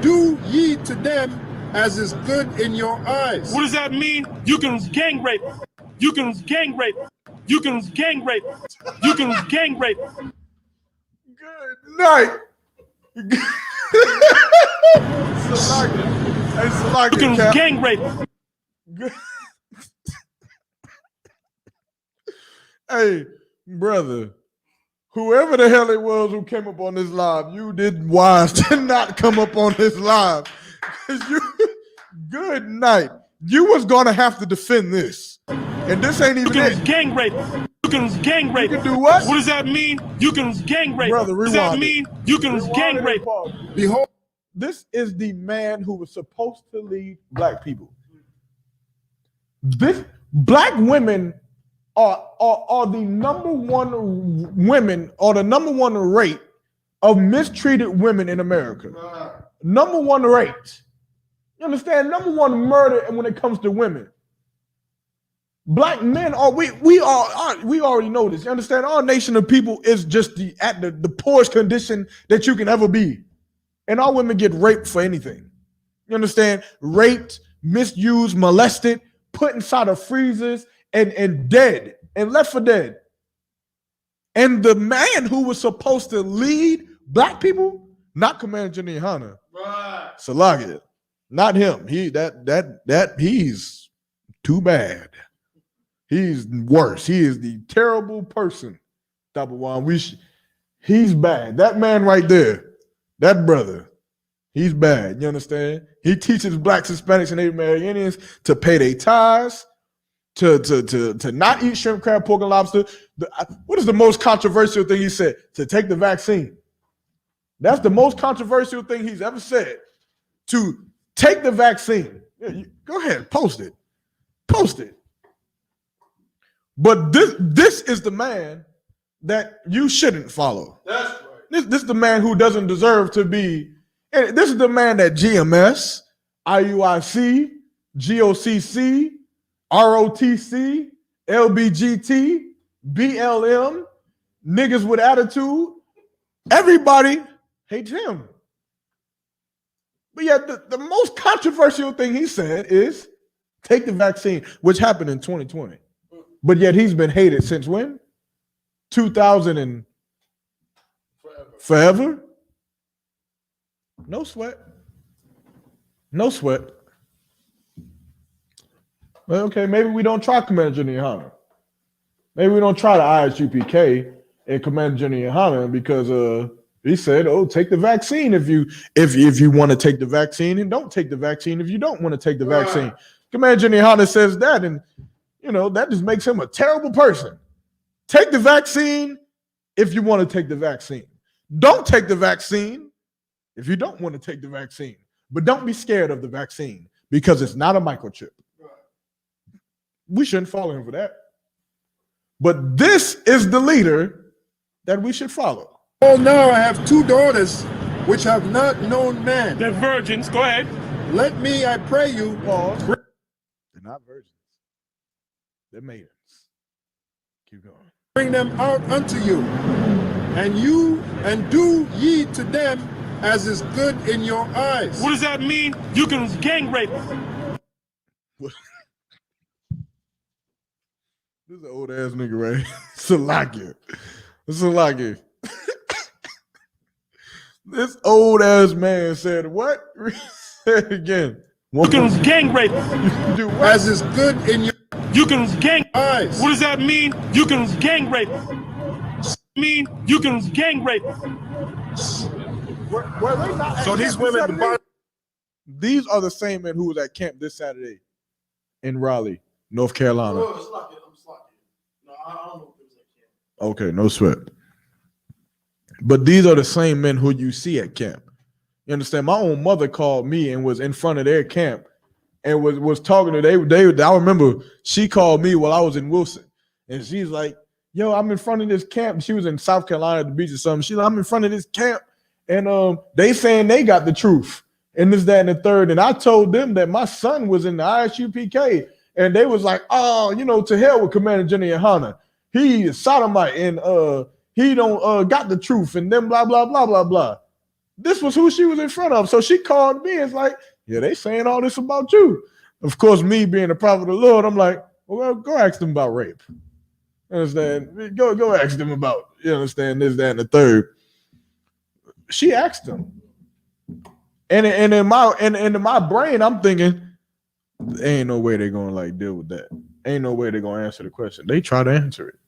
do ye to them as is good in your eyes. What does that mean? You can gang rape. You can gang rape. You can gang rape. You can gang rape. Good night. Salakia. You can gang rape. Hey, brother, whoever the hell it was who came up on this live, you did wise to not come up on this live. Good night. You was gonna have to defend this, and this ain't even you can it. Gang rape. You can gang rape. You can do what? What does that mean? You can gang rape. Brother, what does that rewind mean? You can gang rape. Behold, this is the man who was supposed to lead black people. This black women are the number one women or the number one rate of mistreated women in America. Number one rate. You understand? Number one murder when it comes to women. Black men are we already know this. You understand? Our nation of people is just at the poorest condition that you can ever be. And our women get raped for anything. You understand? Raped, misused, molested, put inside of freezers, and dead, and left for dead. And the man who was supposed to lead black people, not Commander General Hunter, right. Salagia, not him. He's too bad. He's worse. He is the terrible person. Type of one. He's bad. That man right there, that brother, he's bad. You understand? He teaches blacks, Hispanics, and Native Americans to pay their tithes, to not eat shrimp, crab, pork, and lobster. What is the most controversial thing he said? To take the vaccine. That's the most controversial thing he's ever said. To take the vaccine. Yeah, go ahead, post it. Post it. But this is the man that you shouldn't follow. That's right. This is the man who doesn't deserve to be. And this is the man that GMS, IUIC, GOCC, ROTC, LBGT, BLM, niggas with attitude, everybody hates him. But yet the most controversial thing he said is take the vaccine, which happened in 2020. But yet he's been hated since when? 2000 and forever? No sweat. No sweat. Well, okay, maybe we don't try Commander General Hunter. Maybe we don't try the ISUPK and Commander General Hunter because he said, "Oh, take the vaccine if you want to take the vaccine, and don't take the vaccine if you don't want to take the vaccine." Commander General Hunter says that, and that just makes him a terrible person. Take the vaccine if you want to take the vaccine. Don't take the vaccine if you don't want to take the vaccine. But don't be scared of the vaccine because it's not a microchip. We shouldn't follow him for that. But this is the leader that we should follow. Oh, now I have 2 daughters which have not known man. They're virgins. Go ahead. Let me, I pray you. Pause. They're not virgins. They're maidens. Keep going. Bring them out unto you, and do ye to them as is good in your eyes. What does that mean? You can gang rape. This is an old ass nigga, right? Salakia. Salakia. This old ass man said what? Say it again. You can gang rape. You do what? As is good in your You can gang eyes. What does that mean? You can gang rape. You can gang rape. Were they not so these women, these are the same men who was at camp this Saturday in Raleigh, North Carolina. No, I don't know if it was at camp. Okay, no sweat. But these are the same men who you see at camp. You understand? My own mother called me and was in front of their camp and was talking to they. I remember she called me while I was in Wilson, and she's like, "Yo, I'm in front of this camp." She was in South Carolina at the beach or something. She's like, "I'm in front of this camp, and they saying they got the truth and this, that, and the third." And I told them that my son was in the ISUPK, and they was like, "Oh, to hell with Commander General Hunter. He is sodomite, and he don't got the truth, and then blah blah blah blah blah." This was who she was in front of. So she called me and it's like, "Yeah, they saying all this about you." Of course, me being the prophet of the Lord, I'm like, "Well, go ask them about rape." You understand? Go ask them about, this, that, and the third. She asked them. And in my brain, I'm thinking, ain't no way they're gonna deal with that. Ain't no way they're gonna answer the question. They try to answer it.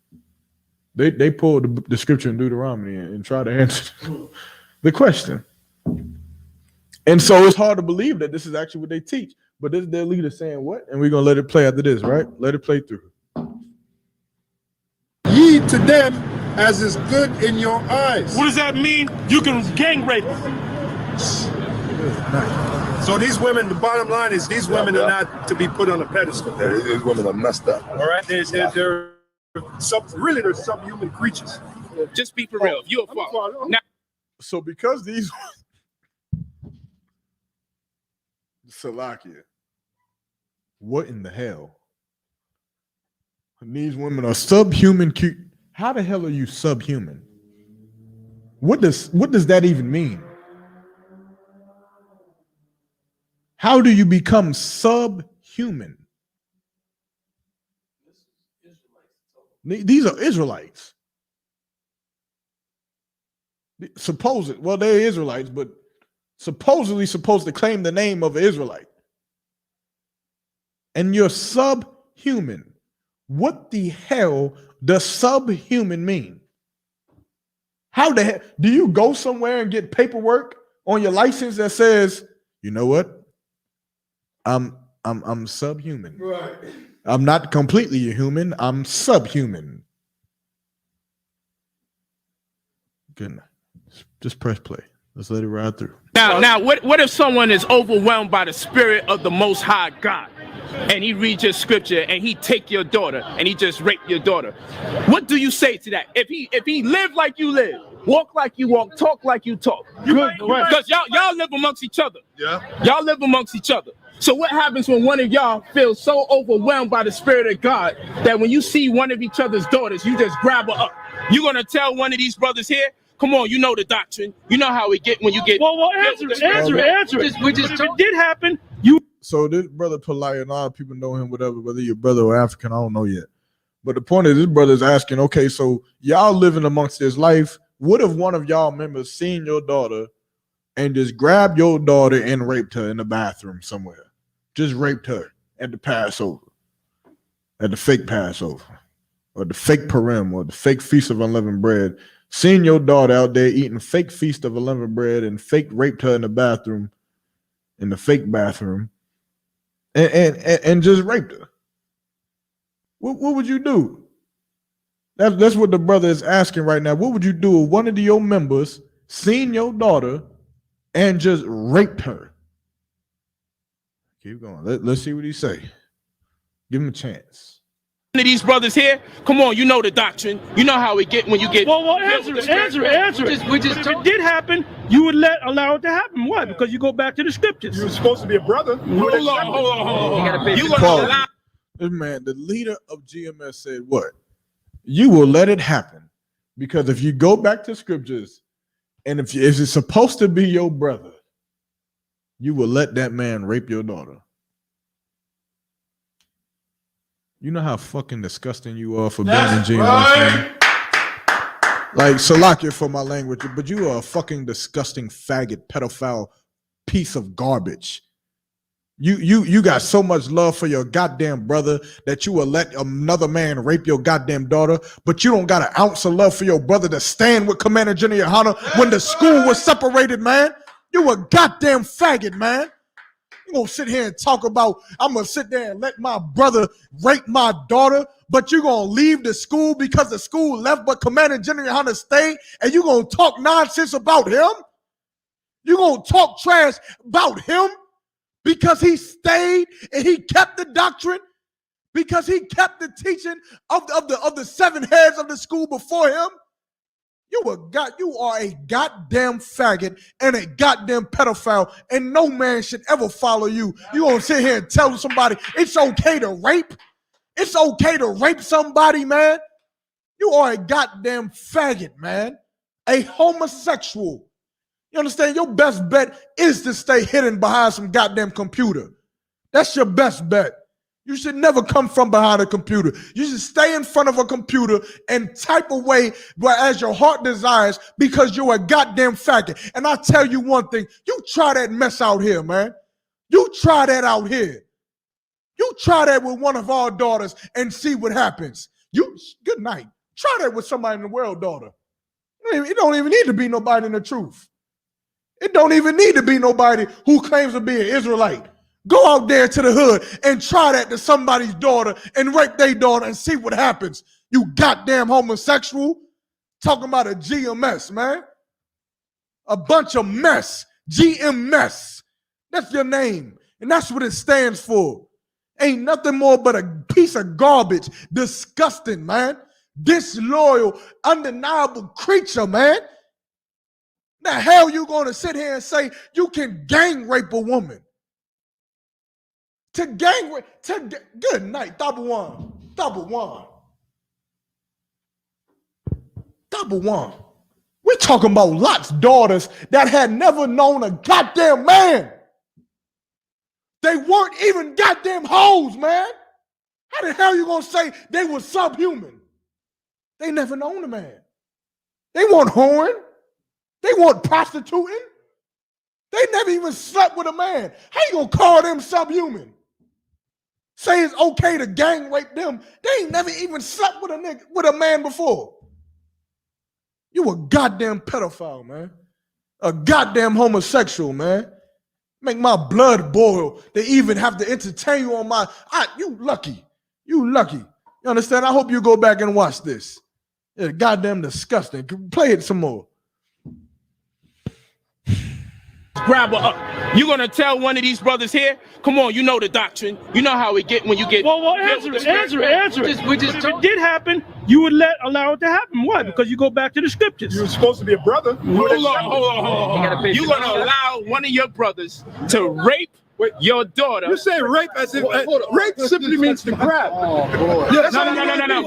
They pulled the scripture in Deuteronomy and try to answer the question. And so it's hard to believe that this is actually what they teach. But this is their leader saying what? And we're going to let it play after this, right? Let it play through. Ye to them as is good in your eyes. What does that mean? You can gang rape. So these women, the bottom line is these women are not to be put on a pedestal. These women are messed up. All right? They're subhuman creatures. Just be for real. If you're a father. Now, So because these Salakia, what in the hell? These women are subhuman cute. How the hell are you subhuman? What does that even mean? How do you become subhuman? These are Israelites. Well, they're Israelites, but supposedly supposed to claim the name of an Israelite. And you're subhuman. What the hell does subhuman mean? How the hell do you go somewhere and get paperwork on your license that says, you know what? I'm subhuman. Right. I'm not completely a human. I'm subhuman. Good night. Just press play. Let's let it ride through. Now, what if someone is overwhelmed by the spirit of the Most High God, and he reads your scripture and he take your daughter and he just rape your daughter? What do you say to that? If he live like you live, walk like you walk, talk like you talk, because y'all live amongst each other. Yeah. Y'all live amongst each other. So what happens when one of y'all feels so overwhelmed by the spirit of God that when you see one of each other's daughters, you just grab her up? You gonna tell one of these brothers here, come on, you know the doctrine. You know how we get when you get. Well, answer it. If it did happen, you. So this brother Polite, and a lot of people know him, whatever, whether you're brother or African, I don't know yet. But the point is, this brother is asking, okay, so y'all living amongst this life. What if one of y'all members seen your daughter and just grabbed your daughter and raped her in the bathroom somewhere? Just raped her at the Passover, at the fake Passover, or the fake Purim, or the fake Feast of Unleavened Bread. Seen your daughter out there eating fake Feast of Unleavened Bread and fake raped her in the bathroom, in the fake bathroom, and just raped her. What would you do? That's what the brother is asking right now. What would you do if one of your members seen your daughter and just raped her? Keep going. Let's see what he say. Give him a chance. One of these brothers here, come on, you know the doctrine. You know how we get when you get. Well, answer it. If it did happen, you would allow it to happen. Why? Because you go back to the scriptures. You're supposed to be a brother. Hold on. You Paul, gonna allow? This man, the leader of GMS said what? You will let it happen. Because if you go back to scriptures, and if it's supposed to be your brother, you will let that man rape your daughter. You know how fucking disgusting you are for being in GMS, man? Like, Salakia for my language, but you are a fucking disgusting faggot, pedophile piece of garbage. You got so much love for your goddamn brother that you will let another man rape your goddamn daughter, but you don't got an ounce of love for your brother to stand with Commander General Hunter when the school was separated, man. You a goddamn faggot, man. You gonna sit here and talk about I'm gonna sit there and let my brother rape my daughter, but you gonna leave the school because the school left, but Commander General Hunter stayed, and you gonna talk nonsense about him? You gonna talk trash about him because he stayed and he kept the doctrine, because he kept the teaching of the seven heads of the school before him? You are a goddamn faggot and a goddamn pedophile, and no man should ever follow you. You gonna sit here and tell somebody it's okay to rape? It's okay to rape somebody, man? You are a goddamn faggot, man. A homosexual. You understand? Your best bet is to stay hidden behind some goddamn computer. That's your best bet. You should never come from behind a computer. You should stay in front of a computer and type away as your heart desires, because you're a goddamn faggot. And I tell you one thing, you try that mess out here, man. You try that out here. You try that with one of our daughters and see what happens. Good night. Try that with somebody in the world, daughter. It don't even need to be nobody in the truth. It don't even need to be nobody who claims to be an Israelite. Go out there to the hood and try that to somebody's daughter and rape their daughter and see what happens. You goddamn homosexual. Talking about a GMS, man. A bunch of mess. GMS. That's your name. And that's what it stands for. Ain't nothing more but a piece of garbage. Disgusting, man. Disloyal, undeniable creature, man. The hell you gonna sit here and say you can gang rape a woman? To gang rape, good night, double one. We're talking about Lot's daughters that had never known a goddamn man. They weren't even goddamn hoes, man. How the hell you gonna say they were subhuman? They never known a man. They weren't whoring. They weren't prostituting. They never even slept with a man. How you gonna call them subhuman? Say it's okay to gang rape them. They ain't never even slept with a man before. You a goddamn pedophile, man. A goddamn homosexual, man. Make my blood boil to even have to entertain you on my. You lucky. You understand? I hope you go back and watch this. It's goddamn disgusting. Play it some more. Grab her up. You gonna tell one of these brothers here? Come on, you know the doctrine. You know how it get when you get. Well, answer it. If it did happen, you would allow it to happen. Why? Because you go back to the scriptures. You're supposed to be a brother. Hold on. You gonna allow one of your brothers to rape your daughter? You say rape as if rape simply means to grab. No.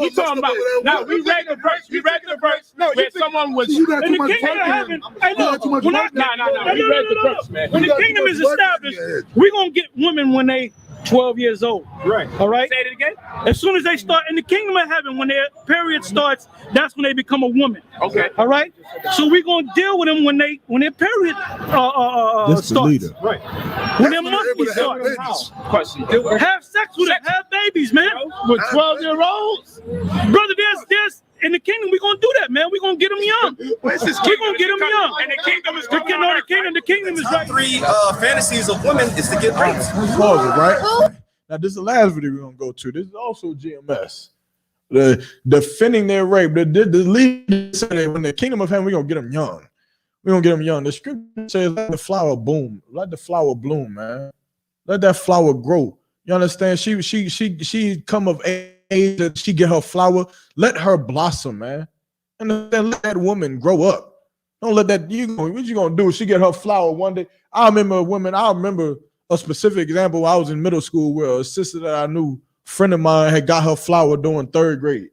We talking about. Now we read the verse. Where someone was In the kingdom of heaven. Hey, look. We read the verse, man. When the kingdom is established, we're gonna get women when they 12 years old. Right. All right. Say it again. As soon as they start in the kingdom of heaven, when their period starts, that's when they become a woman. Okay. All right. So we're gonna deal with them when their period starts. Right. When their monthly starts. Question. Have sex with them. Have babies, man. With 12-year-olds? Brother, there's in the kingdom, we're gonna do that, man. We're gonna get them young. We're gonna get them young. And the kingdom is the kingdom is right. Three fantasies of women is to get raped. Pause it, right? Now, this is the last video we're gonna go to. This is also GMS. The defending their rape. The leader said when the kingdom of heaven, we're gonna get them young. We're gonna get them young. The scripture says let the flower bloom. Let the flower bloom, man. Let that flower grow. You understand? She come of age that she get her flower. Let her blossom, man. And then let that woman grow up. Don't let that what you gonna do? She get her flower one day. I remember a specific example. I was in middle school where a sister that I knew, friend of mine, had got her flower during 3rd grade.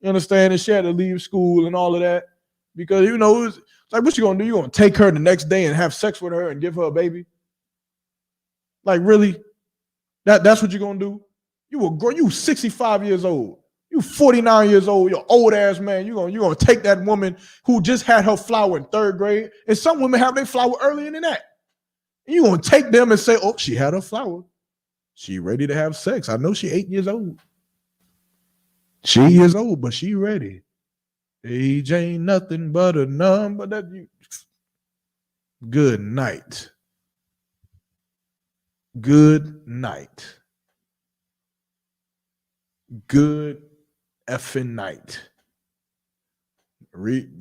You understand? And she had to leave school and all of that because it's like, what you gonna do? You gonna take her the next day and have sex with her and give her a baby? Like, really? That's what you're gonna do? You will grow. You 65 years old. You 49 years old. You're old ass man. You're gonna take that woman who just had her flower in 3rd grade, and some women have their flower earlier than that. And you're gonna take them and say, "Oh, she had her flower. She ready to have sex. I know she 8 years old. She is old, but she ready. Age ain't nothing but a number that you." Good night. Good night. Good effing night.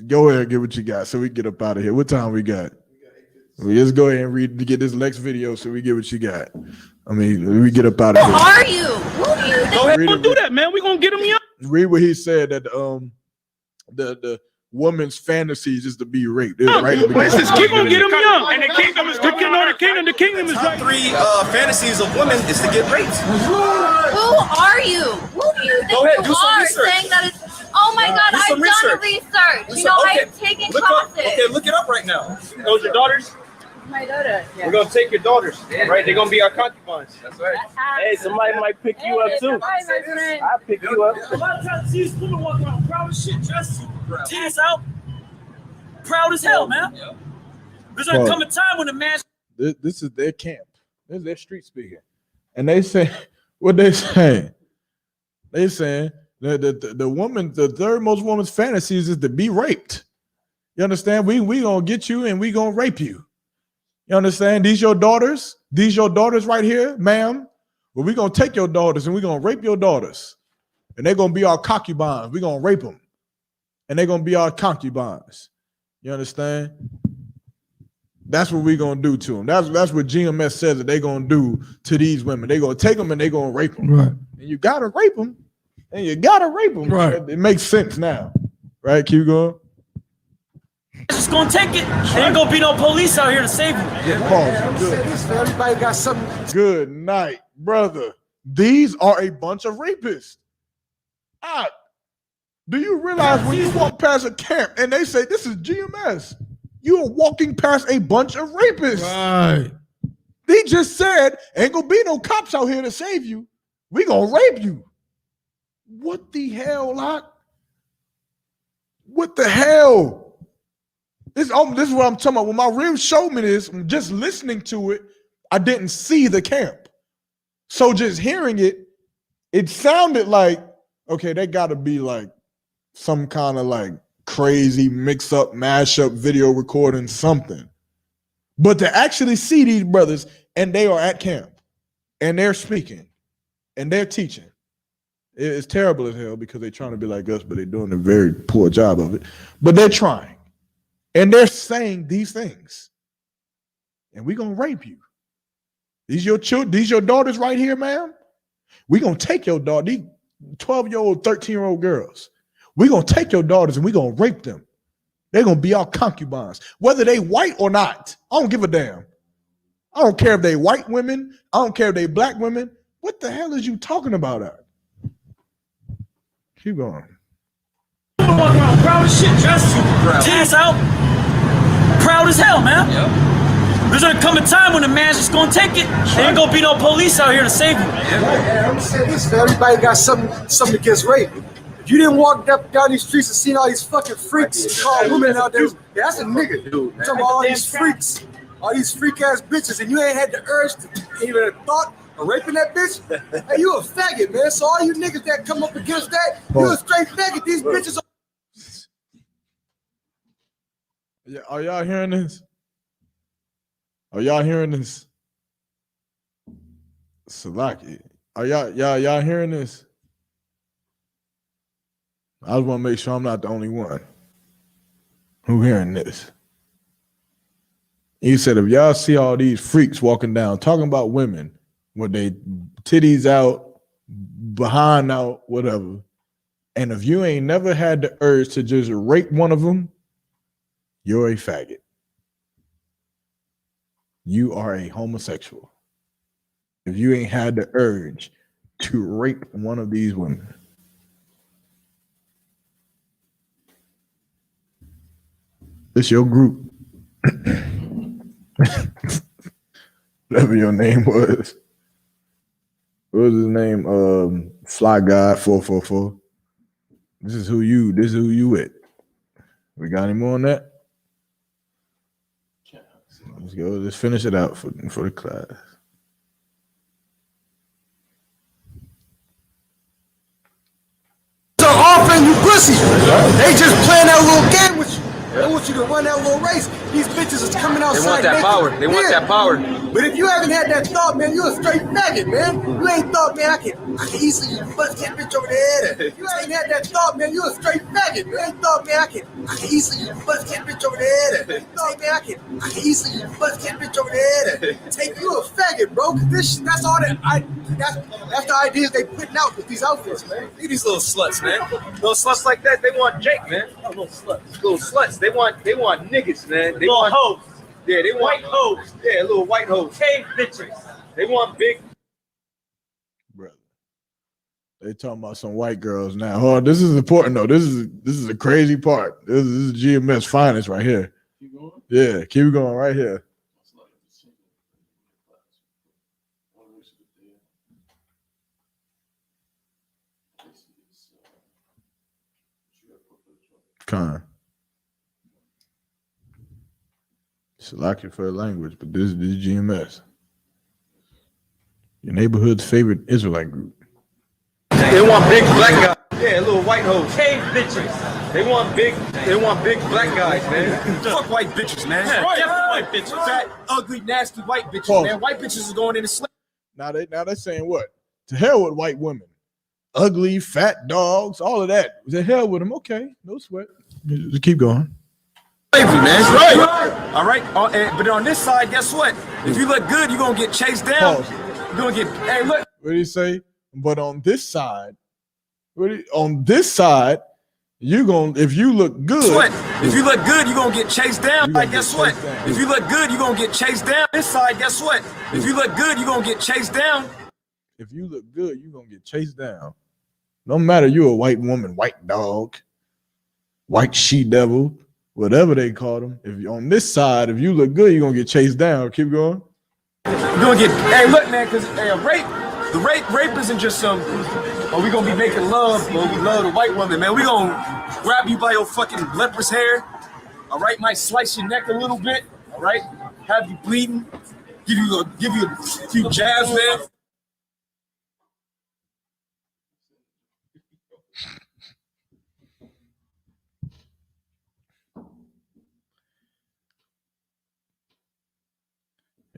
Go ahead and get what you got so we get up out of here. What time we got? We just go ahead and read to get this next video so we get what you got. I mean, we get up out of here. Who are you? Who do you think? Go ahead, don't do that, man. We're gonna get them young. Read what he said that the woman's fantasies is to be raped. Right? We're gonna get them young. And the kingdom is the kingdom is right. Three fantasies of women is to get raped. Who are you? Who do you think Go ahead, you do some are research. saying that it's oh my god, I've done the research. I've taken classes. Look it up right now. Those your daughters? My daughter. Yeah. We're gonna take your daughters, right? They're gonna be our concubines. That's right. Hey, somebody might pick you up too. Hi, my friend. I'll pick you up. A lot of times these women walk around proud as shit, dressed titties out, proud as hell, man. There's gonna come a time when a man. This is their camp. This is their street speaking, and they say what they saying. They saying the woman, the third most woman's fantasies is to be raped. You understand? We gonna get you and we gonna rape you. You understand? These your daughters right here, ma'am. Well, we gonna take your daughters and we gonna rape your daughters, and they're gonna be our concubines. We gonna rape them, and they're gonna be our concubines. You understand? That's what we gonna do to them. That's what GMS says that they gonna do to these women. They gonna take them and they gonna rape them. Right. And you gotta rape them. And you gotta rape them. Right. It makes sense now. Right? Keep going. Just gonna take it, there ain't gonna be no police out here to save you. Pause. Good. Everybody got something. Good night, brother. These are a bunch of rapists. Do you realize when you walk past a camp and they say this is GMS, you are walking past a bunch of rapists. Right. They just said, ain't gonna be no cops out here to save you. We gonna rape you. What the hell, Lot? What the hell? This is what I'm talking about. When my ribs showed me this, just listening to it, I didn't see the camp. So just hearing it, it sounded like, okay, they gotta be like some kind of like crazy mix-up, mash-up video recording something. But to actually see these brothers and they are at camp and they're speaking and they're teaching, it's terrible as hell because they're trying to be like us, but they're doing a very poor job of it. But they're trying. And they're saying these things. And we're going to rape you. These your children, these your daughters right here, ma'am. We're going to take your daughter, these 12-year-old, 13-year-old girls. We're going to take your daughters and we're going to rape them. They're going to be our concubines, whether they white or not. I don't give a damn. I don't care if they white women. I don't care if they black women. What the hell is you talking about that? Keep going. Walk around proud as shit, dressed tits out, proud as hell, man. Yep. There's gonna come a time when the man's just gonna take it. There ain't gonna be no police out here to save you. Yeah, I'm saying this, everybody got something against rape. If you didn't walk down these streets and seen all these fucking freaks and call women out there, that's a nigga. Dude, I'm talking about all these freaks, all these freak ass bitches, and you ain't had the urge to even a thought of raping that bitch. Hey, you a faggot, man. So all you niggas that come up against that, you a straight faggot. These bitches are. Yeah, are y'all hearing this? Are y'all hearing this? Salaki. Are y'all hearing this? I just want to make sure I'm not the only one who hearing this. He said, if y'all see all these freaks walking down, talking about women, with they titties out, behind out, whatever, and if you ain't never had the urge to just rape one of them, you're a faggot. You are a homosexual. If you ain't had the urge to rape one of these women. This your group. Whatever your name was. What was his name? Fly Guy 444. This is who you with. We got any more on that? Let's go. Let's finish it out for the class. So offering you pussy. They just playing that little game with you. They want you to run that little race. These bitches is coming outside. They want that power. They want that power. But if you haven't had that thought, man, you're a straight faggot, man. You ain't thought, man, I can easily bust that bitch over the head. If you ain't had that thought, man, you're a straight faggot. You ain't thought, man, I can easily bust that bitch over the head. You thought, man, I can easily bust that bitch over the head. Take you a faggot, bro. That's all that's the ideas they putting out with these outfits, man. Look at these little sluts, man. Little sluts like that, they want Jake, man. Oh, little sluts. They want niggas, man. They want hoes. Yeah, they want white hoes. Yeah, little white hoes. Cave bitches. They want big. Brother. They talking about some white girls now. Hold on, this is important though. This is a crazy part. This is GMS finest right here. Keep going? Yeah, keep going right here. Con. Salaki for the language, but this is GMS. Your neighborhood's favorite Israelite group. They want big black guys. Yeah, little white hoes. Cave bitches. They want big black guys, man. Fuck white bitches, man. Yeah, Right. white bitches. Fat, ugly, nasty white bitches, Pause. man. White bitches is going into slavery. Now they're saying what? To hell with white women. Ugly, fat dogs, all of that. To hell with them. Okay, no sweat. Just keep going. Slavery, man. Right. All right. But on this side, guess what? If you look good, you're gonna get chased down. Pause. You're gonna get. Hey, look. What did he say? But on this side, if you look good. Guess what? If you look good, you're gonna get chased down. Like, guess what? If you look good, you're gonna get chased down. This side, guess what? If you look good, you're gonna get chased down. If you look good, you're gonna get chased down. No matter you a white woman, white dog, white she-devil, whatever they call them. If you're on this side, if you look good, you're gonna get chased down. Keep going. You're gonna get, hey, look, man, because rape isn't just some, oh, we gonna be making love, we love the white woman, man. We gonna grab you by your fucking leprous hair, all right? Might slice your neck a little bit, all right? Have you bleeding, give you a few jabs, man.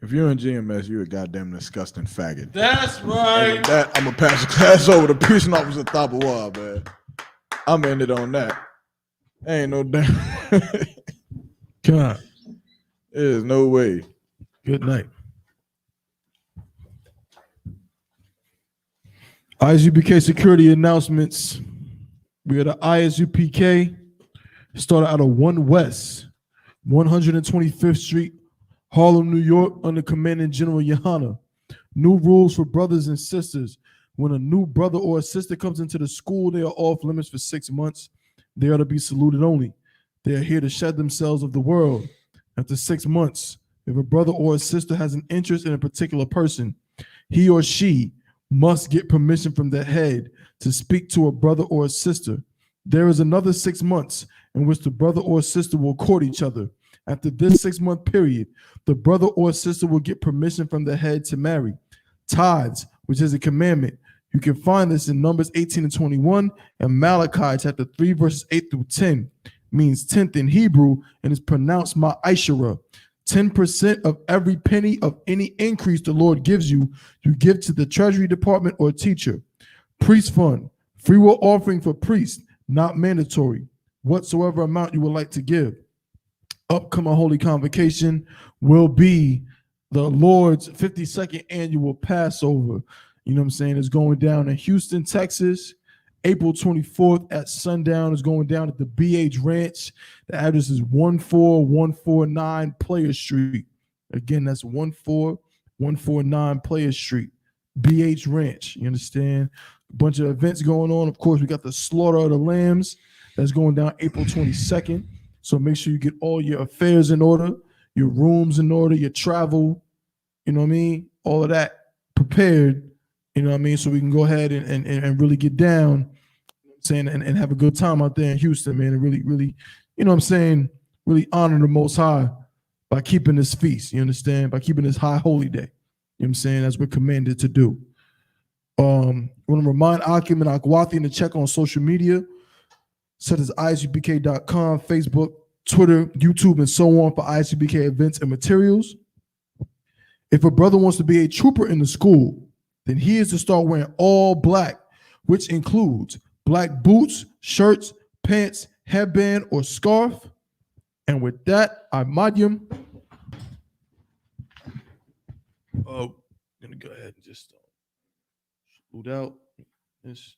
If you're in GMS, you're a goddamn disgusting faggot. That's right. And with that, I'm gonna pass the class over to Peace Officer Thapawa, man. I'm ended on that. Ain't no damn. God. There's no way. Good night. ISUPK security announcements. We got an ISUPK started out of 1 West, 125th Street, Harlem, New York, under Commandant General Yohana. New rules for brothers and sisters. When a new brother or a sister comes into the school, they are off limits for 6 months. They are to be saluted only. They are here to shed themselves of the world. After 6 months, if a brother or a sister has an interest in a particular person, he or she must get permission from the head to speak to a brother or a sister. There is another 6 months in which the brother or sister will court each other. After this 6-month period, the brother or sister will get permission from the head to marry. Tithes, which is a commandment. You can find this in Numbers 18 and 21 and Malachi chapter 3, verses 8 through 10. Means 10th in Hebrew and is pronounced ma'ashara. 10% of every penny of any increase the Lord gives you, you give to the treasury department or teacher. Priest fund, free will offering for priests, not mandatory. Whatsoever amount you would like to give. Upcoming Holy Convocation will be the Lord's 52nd annual Passover. You know what I'm saying? It's going down in Houston, Texas. April 24th at sundown. Is going down at the BH Ranch. The address is 14149 Player Street. Again, that's 14149 Player Street. BH Ranch. You understand? A bunch of events going on. Of course, we got the Slaughter of the Lambs. That's going down April 22nd. So make sure you get all your affairs in order, your rooms in order, your travel, you know what I mean? All of that prepared, you know what I mean? So we can go ahead and really get down, saying, and have a good time out there in Houston, man. And really, you know what I'm saying? Really honor the Most High by keeping this feast, you understand? By keeping this high holy day. You know what I'm saying? As we're commanded to do. I want to remind Akim and Akwati to check on social media, such as isupk.com, Facebook, Twitter, YouTube, and so on for ISUPK events and materials. If a brother wants to be a trooper in the school, then he is to start wearing all black, which includes black boots, shirts, pants, headband, or scarf. And with that, I Madyam. I'm going to go ahead and just shoot out this.